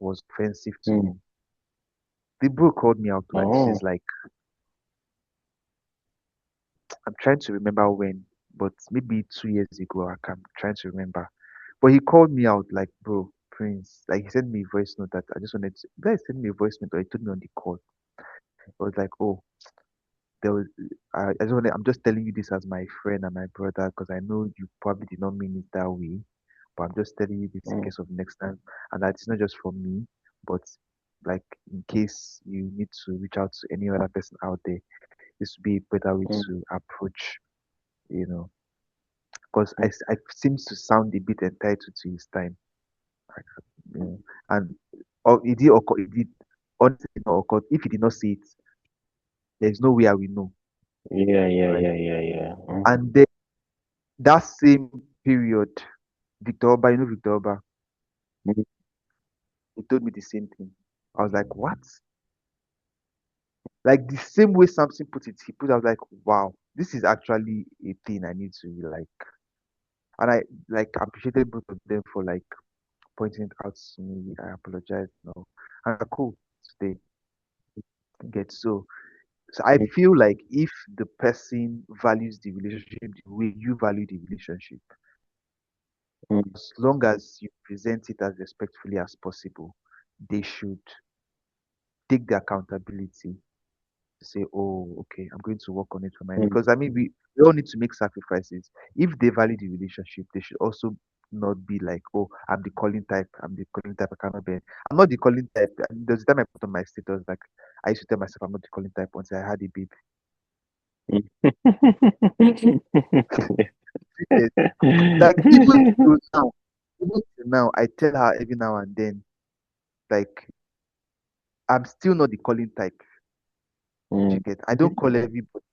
was offensive to mm. him. The bro called me out once. Oh. He's like, I'm trying to remember when, but maybe 2 years ago. I'm trying to remember. But he called me out like, bro, Prince. Like he sent me a voice note that I just wanted to. Guys sent me a voice note or he told me on the call. I was like, oh, there was. I'm just telling you this as my friend and my brother because I know you probably did not mean it that way. But I'm just telling you this in Mm, case of next time, and that it's not just for me, but like in case you need to reach out to any other person out there, this would be a better way mm, to approach, you know, because mm, I seems to sound a bit entitled to his time, like, and or it did honestly not occur. If he did not see it, there's no way I will know, yeah, yeah, right? yeah, yeah, yeah. And then that same period, Victor Oba, Victor Oba, Mm, he told me the same thing. I was like, what? Like the same way Samson put it, he put out like, wow, this is actually a thing I need to like. And I like appreciated both of them for like pointing it out to me. I apologize. No, and cool today. Get so I mm, feel like if the person values the relationship the way you value the relationship, mm, as long as you present it as respectfully as possible, they should take the accountability say, oh, okay, I'm going to work on it for mine. mm, Because I mean, we all need to make sacrifices. If they value the relationship, they should also not be like, oh, I'm the calling type. I'm the calling type. I cannot be. I'm not the calling type. And there's a time I put on my status, like, I used to tell myself I'm not the calling type until I had a baby. Yes. Like, even till now, I tell her every now and then, like, I'm still not the calling type. Do you Mm. get? I don't call everybody.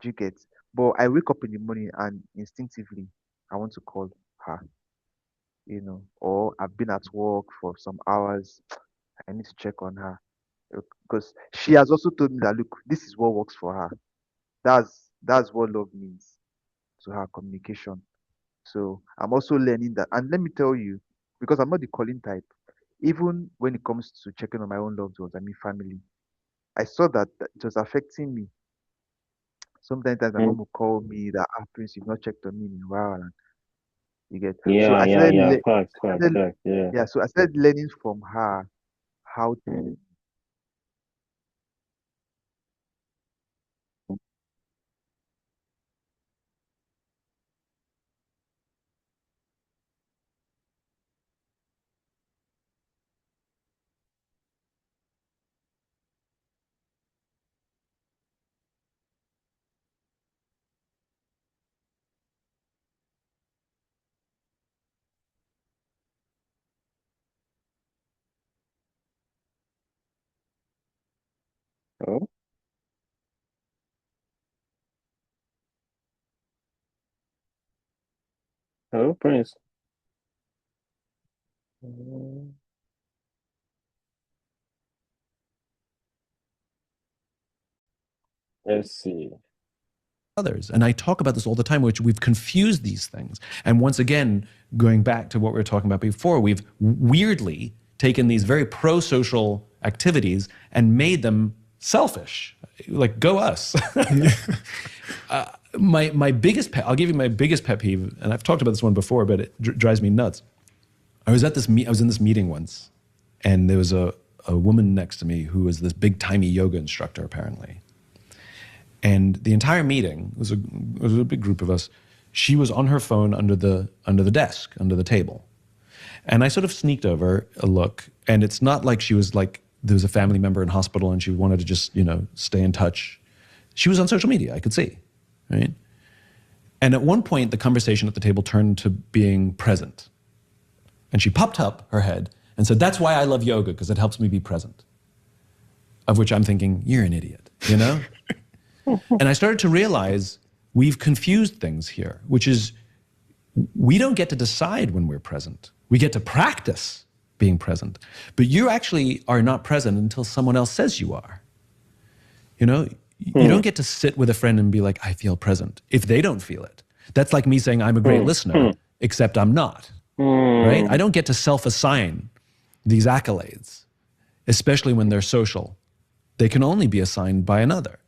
Do you get? But I wake up in the morning and instinctively I want to call her, or I've been at work for some hours. I need to check on her because she has also told me that, look, this is what works for her. That's what love means to her, communication. So I'm also learning that. And let me tell you, because I'm not the calling type, even when it comes to checking on my own loved ones, I mean family, I saw that it was affecting me. Sometimes my Mm. mom will call me that, Prince, you've not checked on me in a while, and you get. So Yeah, I yeah, started, yeah. le- Facts, I facts, started, facts. Yeah. yeah. So I started learning from her how. Mm. Oh, oh, Prince. Mm. Let's see. Others. And I talk about this all the time, which we've confused these things. And once again, going back to what we were talking about before, we've weirdly taken these very pro social activities and made them selfish. Like, go us. My biggest pet, I'll give you my biggest pet peeve, and I've talked about this one before, but it drives me nuts. I was in this meeting once, and there was a woman next to me who was this big timey yoga instructor, apparently. And the entire meeting was a big group of us. She was on her phone under the desk, under the table. And I sort of sneaked over a look, and it's not like she was like there was a family member in hospital and she wanted to just, stay in touch. She was on social media, I could see, right? And at one point the conversation at the table turned to being present. And she popped up her head and said, "That's why I love yoga, because it helps me be present." Of which I'm thinking, you're an idiot, you know? And I started to realize we've confused things here, which is we don't get to decide when we're present. We get to practice being present. But you actually are not present until someone else says you are. You know, you Hmm. don't get to sit with a friend and be like, I feel present, if they don't feel it. That's like me saying I'm a great Hmm. listener, except I'm not, right? I Hmm. don't get to self-assign these accolades, especially when they're social. They can only be assigned by another.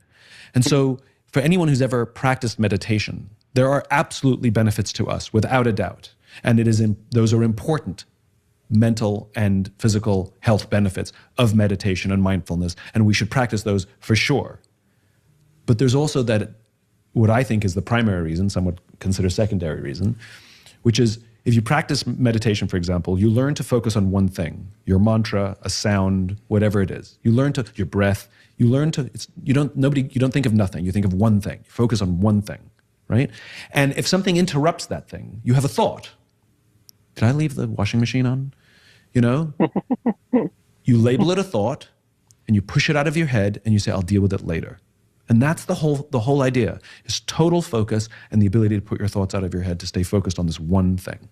And so, for anyone who's ever practiced meditation, there are absolutely benefits to us, without a doubt. And those are important mental and physical health benefits of meditation and mindfulness, and we should practice those for sure. But there's also what I think is the primary reason, some would consider secondary reason, which is if you practice meditation, for example, you learn to focus on one thing, your mantra, a sound, whatever it is. You learn to, your breath, you learn to, you don't think of nothing, you think of one thing. You focus on one thing, right? And if something interrupts that thing, you have a thought. Did I leave the washing machine on? You know? You label it a thought and you push it out of your head and you say, I'll deal with it later. And that's the whole idea, is total focus and the ability to put your thoughts out of your head to stay focused on this one thing.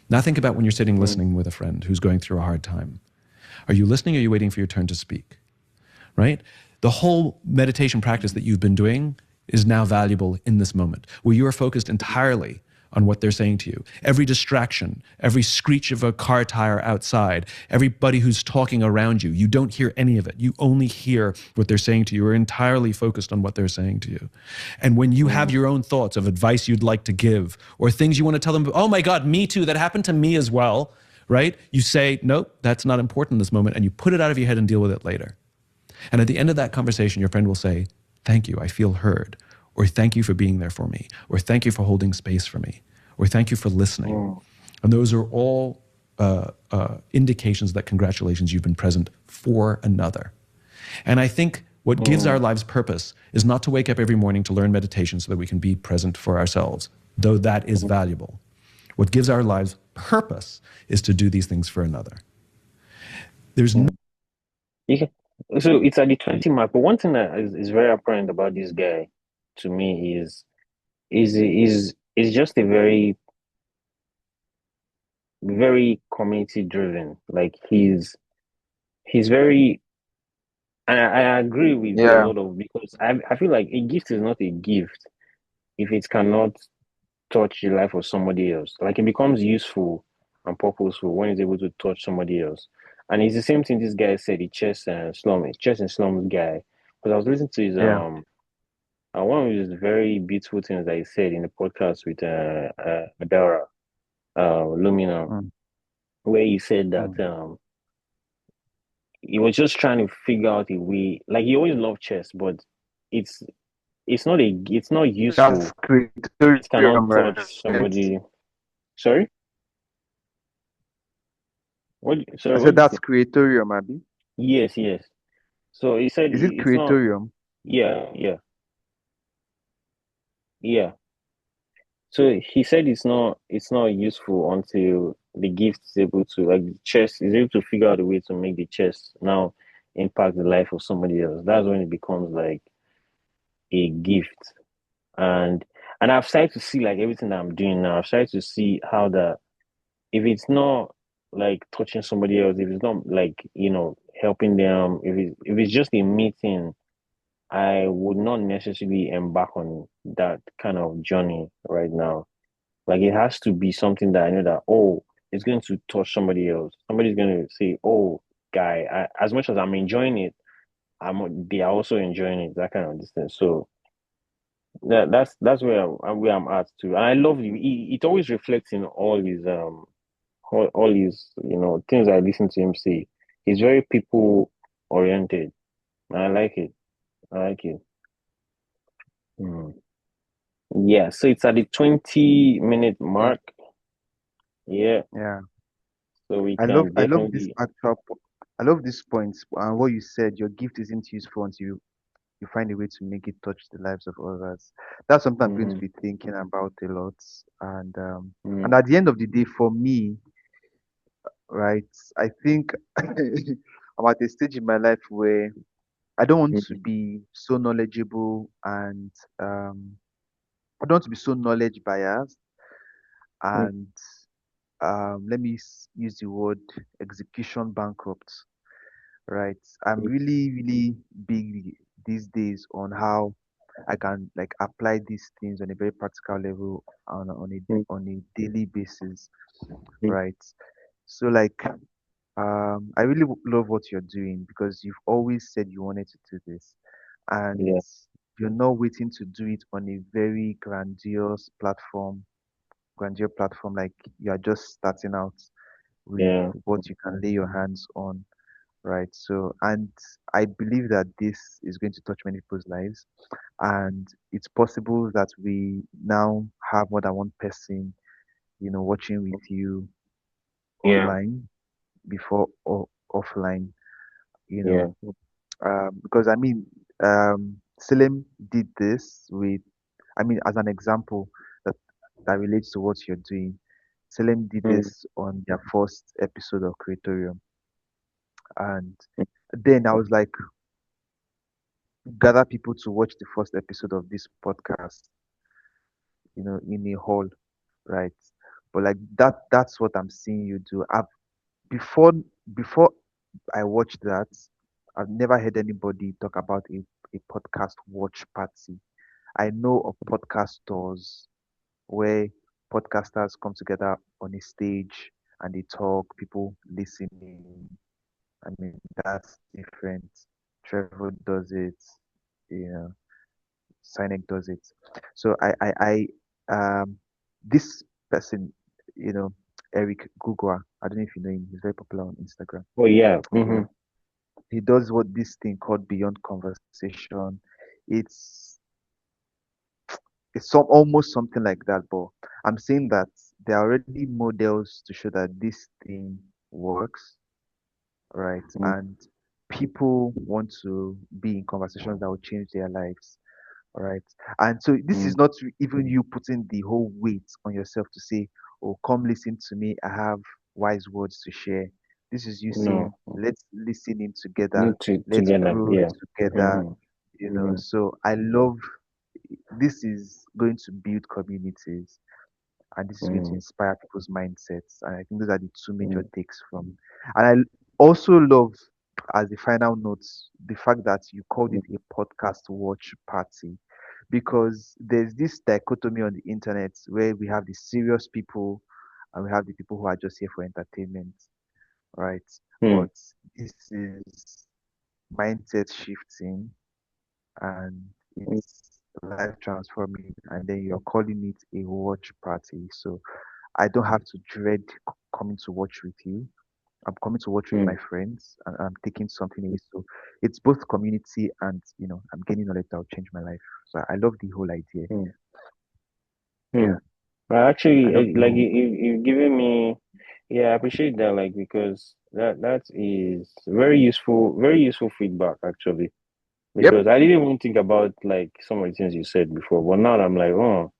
Now think about when you're sitting listening with a friend who's going through a hard time. Are you listening or are you waiting for your turn to speak? Right? The whole meditation practice that you've been doing is now valuable in this moment, where you are focused entirely on what they're saying to you. Every distraction, every screech of a car tire outside, everybody who's talking around you, you don't hear any of it. You only hear what they're saying to you. You're entirely focused on what they're saying to you. And when you have your own thoughts of advice you'd like to give, or things you want to tell them, oh my God, me too, that happened to me as well, right? You say, nope, that's not important in this moment, and you put it out of your head and deal with it later. And at the end of that conversation, your friend will say, thank you, I feel heard. Or thank you for being there for me. Or thank you for holding space for me. or thank you for listening. Mm. And those are all indications that congratulations, you've been present for another. And I think what gives our Mm. lives purpose is not to wake up every morning to learn meditation so that we can be present for ourselves, though that is Mm. valuable. What gives our lives purpose is to do these things for another. There's no, Mm. Yeah. So it's at the 20 mark. But one thing that is very apparent about this guy to me is just a very community driven. Like he's very, and I agree with a Yeah, lot of, because I feel like a gift is not a gift if it cannot touch the life of somebody else. Like it becomes useful and purposeful when it's able to touch somebody else. And it's the same thing this guy said, the chess and slums guy. Because I was listening to his yeah, one of his very beautiful things that he said in the podcast with Adara Lumina, mm, where he said that mm. he was just trying to figure out a way. Like he always loved chess, but it's it's not That's useful if it cannot criterium, touch right? somebody. Sorry, I what said did you say? that's criterium, Abby. Yes, yes. So he said Is it it's not. criterium? Yeah, yeah, yeah. So he said it's not useful until the gift is able to, like, the chess is able to figure out a way to make the chess now impact the life of somebody else. That's when it becomes like a gift. And I've started to see, like, everything that I'm doing now, I've started to see how that, if it's not like touching somebody else, if it's not like, helping them, if it's just a meeting, I would not necessarily embark on that kind of journey right now. Like it has to be something that I know that, oh, it's going to touch somebody else. Somebody's going to say, oh, guy, as much as I'm enjoying it, they are also enjoying it. That kind of distance. So that's where I'm at too. And I love you. It always reflects in all his things I listen to him say. He's very people oriented. I like it. I like it. Hmm. Yeah. So it's at the 20-minute Mm. mark. Yeah. Yeah. So we I can love this definitely. I love this point and what you said, your gift isn't useful until you find a way to make it touch the lives of others. That's something I'm going to Mm-hmm. be thinking about a lot. And Mm, at the end of the day, for me, right, I think I'm at a stage in my life where I don't want to mm, be so knowledgeable and um, I don't want to be so knowledge biased mm, and let me use the word execution bankrupt, right? I'm mm, really, really big these days on how I can like apply these things on a very practical level mm, on a daily basis, mm. right? So like I really love what you're doing because you've always said you wanted to do this, and Yeah, you're not waiting to do it on a very grandeur platform. Like you are just starting out with yeah, what you can lay your hands on, right? So, and I believe that this is going to touch many people's lives, and it's possible that we now have more than one person, watching with you yeah, online before or offline, you yeah. know, because I mean, Selim did this with, I mean, as an example that relates to what you're doing. Selim did Mm, this on their first episode of Creatorium, and then I was like, gather people to watch the first episode of this podcast, in a hall, right? But like that's what I'm seeing you do. Before before I watched that, I've never heard anybody talk about a podcast watch party. I know of podcasters where podcasters come together on a stage and they talk, people listening. I mean, that's different. Trevor does it, you know, Sinek does it. So this person, you know, Eric Gugwa, I don't know if you know him, he's very popular on Instagram. oh yeah. You Mm-hmm. know, he does what this thing called Beyond Conversation. It's almost something like that, but I'm saying that there are already models to show that this thing works, right? mm, And people want to be in conversations that will change their lives, right? And so this is mm. not even you putting the whole weight on yourself to say, "Oh, come listen to me. I have wise words to share." This is you saying, No, "Let's listen in together. need to Let's together. grow Yeah. together." Mm-hmm. You know, Mm-hmm. so I love this is going to build communities, and this is going to Mm-hmm. inspire people's mindsets. And I think those are the two major Mm-hmm. takes from. And I also love, as the final notes, the fact that you called it a podcast watch party, because there's this dichotomy on the internet where we have the serious people and we have the people who are just here for entertainment, right? Mm-hmm. But this is mindset shifting, and it's life transforming, and then you're calling it a watch party. So I don't have to dread coming to watch with you. I'm coming to watch with my friends, and I'm taking something away. So it's both community and I'm gaining knowledge that will change my life. So I love the whole idea. Mm-hmm. Yeah, Well, I actually, love the like whole. you've given me, yeah, I appreciate that. Like because that is very useful feedback actually. Yep. Because I didn't even think about like some of the things you said before, but now I'm like, oh,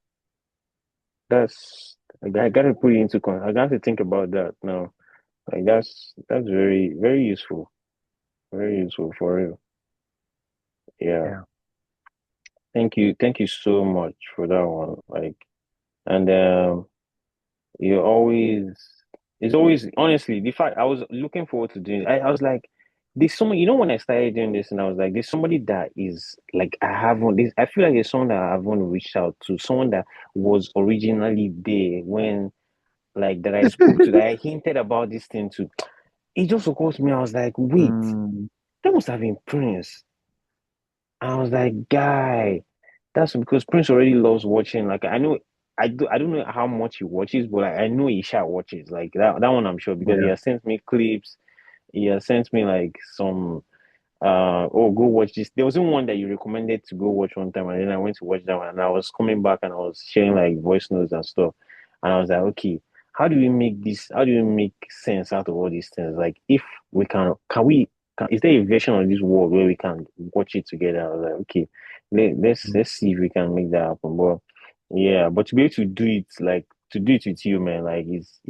that's I gotta put it into I got to think about that now. Like that's very useful, very useful for real. Yeah, Yeah. thank you so much for that one. Like, and you always, it's always honestly the fact I was looking forward to doing. I was like, there's someone. You know, when I started doing this, and I was like, there's somebody that is like I haven't. This, I feel like there's someone that I haven't reached out to. Someone that was originally there when like that I spoke to. That I hinted about this thing to. It just occurred to me. I was like, wait, Mm, that must have been Prince. I was like, guy, that's because Prince already loves watching. Like I know, I don't know how much he watches, but like, I know he shall watches. Like that one, I'm sure because he yeah. has sent me clips. He has sent me like some oh, go watch this. There was one that you recommended to go watch one time, and then I went to watch that one, and I was coming back and I was sharing like voice notes and stuff, and I was like, okay, how do we make this? How do we make sense out of all these things? Like, if we can we? Is there a version of this world where we can watch it together? I was like, okay, Mm, let's see if we can make that happen. But yeah, but to be able to do it like to do it with you, man, like it's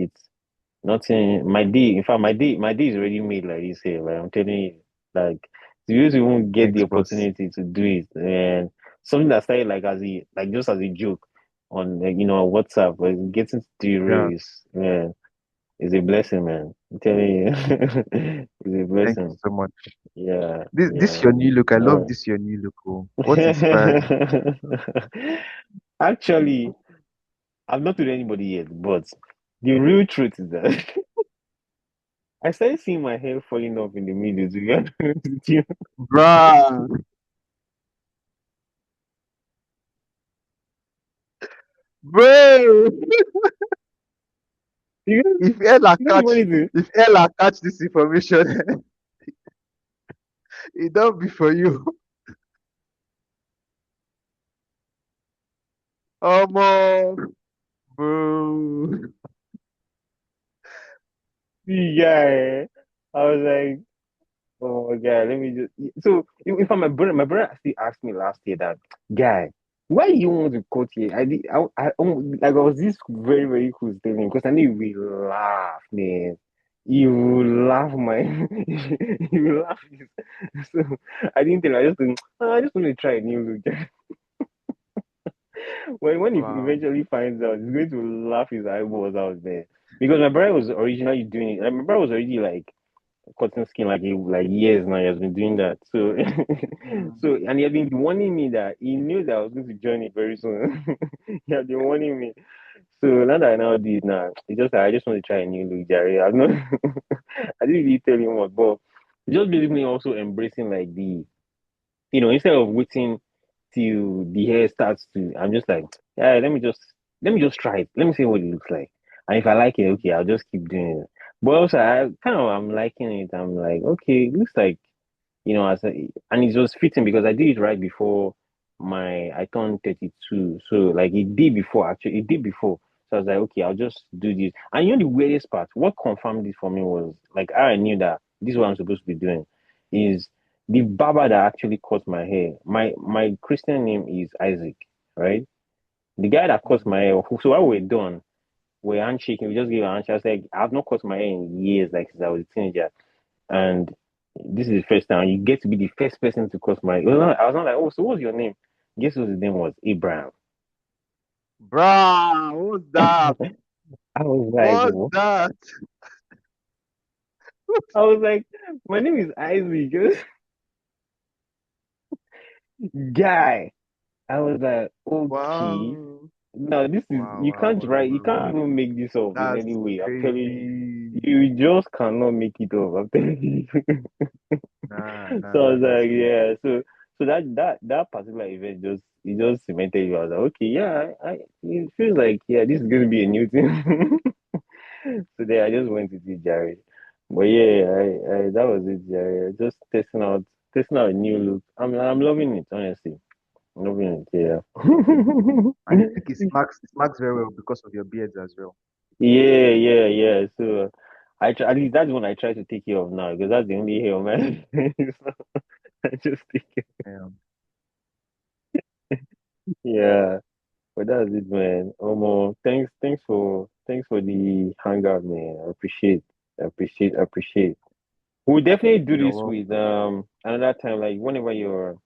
nothing. My day, in fact, my day is already made like this here. Like I'm telling you, like you just won't get the thanks, boss. opportunity to do it, and something that started like as a like just as a joke on like, WhatsApp, but getting to do Yeah. race, man, is a blessing, man. I'm telling you, it's a Thank you blessing. so much. Yeah, This yeah. your new look. I love All this your new look. Oh, what inspired you? right. Actually, I've not told anybody yet, but the real truth is that I started seeing my hair falling off in the middle, to be honest with you. Bruh, bro. Because If Ella you know the catch, funny thing? if Ella catch this information, it don't be for you. Omo, bro. The guy, I was like, oh my god, let me just. So, in fact, my brother actually asked me last year that, guy, why you want to cut here? Like, I was this very cool statement because I knew you will laugh, man. You will laugh, my, you will laugh. So, I didn't tell him, I just want to try a new look. When he Wow. eventually finds out, he's going to laugh his eyeballs out there. Because my brother was originally doing it. Like, my brother was already like cutting skin like years now. He has been doing that. So Mm, so and he had been warning me that he knew that I was going to join it very soon. He had been warning me. So now that I now do it now, it's just that I just want to try a new look, Jerry. I've not I didn't really tell him what, but just basically also embracing like instead of waiting till the hair starts to, I'm just like, yeah, let me just try it. Let me see what it looks like. And if I like it, okay, I'll just keep doing it. But also, I'm liking it. I'm like, okay, it looks like, and it was fitting because I did it right before I turned 32. So like it did before, actually, it did before. So I was like, okay, I'll just do this. And you know the weirdest part, what confirmed this for me was like I knew that this is what I'm supposed to be doing. Is the barber that actually cut my hair. My Christian name is Isaac, right? The guy that cut my hair. So while we're done, we're handshaking. We just gave a handshake. I was like, I've not cut my hair in years, like since I was a teenager, and this is the first time you get to be the first person to cut my. I was not like, oh, so what's your name? Guess what his name was? Abraham. Bruh, what's that? I was like, What's that? I was like, my name is Isaac, guy. I was like, okay. Wow. No, this is Wow, you wow, can't wow, write. You wow, can't wow. even make this up in any That's way. I'm telling crazy. you, you just cannot make it up. I'm telling you. Nah, nah, So I nah, was that's like, crazy. yeah. So that particular event just cemented you. I was like, okay, yeah. It feels like yeah, this is gonna be a new thing. So then I just went to see Jerry. But yeah, I that was it, Jerry. Just testing out a new look. I'm loving it, honestly. Loving it, And yeah. I think it smacks very well because of your beards as well. Yeah, yeah, yeah. So at least that's one I try to take care of now because that's the only hair on my head. So I just take it. Yeah. Yeah. But that's it, man. Thanks for the hangout, man. I appreciate. We'll definitely do You're this with welcome. another time, like whenever you're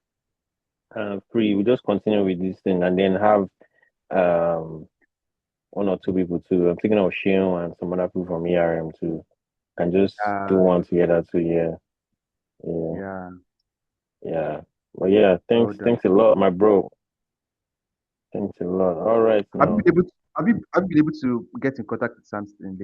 free. We just continue with this thing and then have um one or two people too. I'm thinking of Shion and some other people from ERM too. And just do one together too. Yeah, yeah, Yeah. yeah. But yeah, Well done. thanks a lot, my bro. Thanks a lot. All right Have you now. been able to, have you been able to get in contact with Samson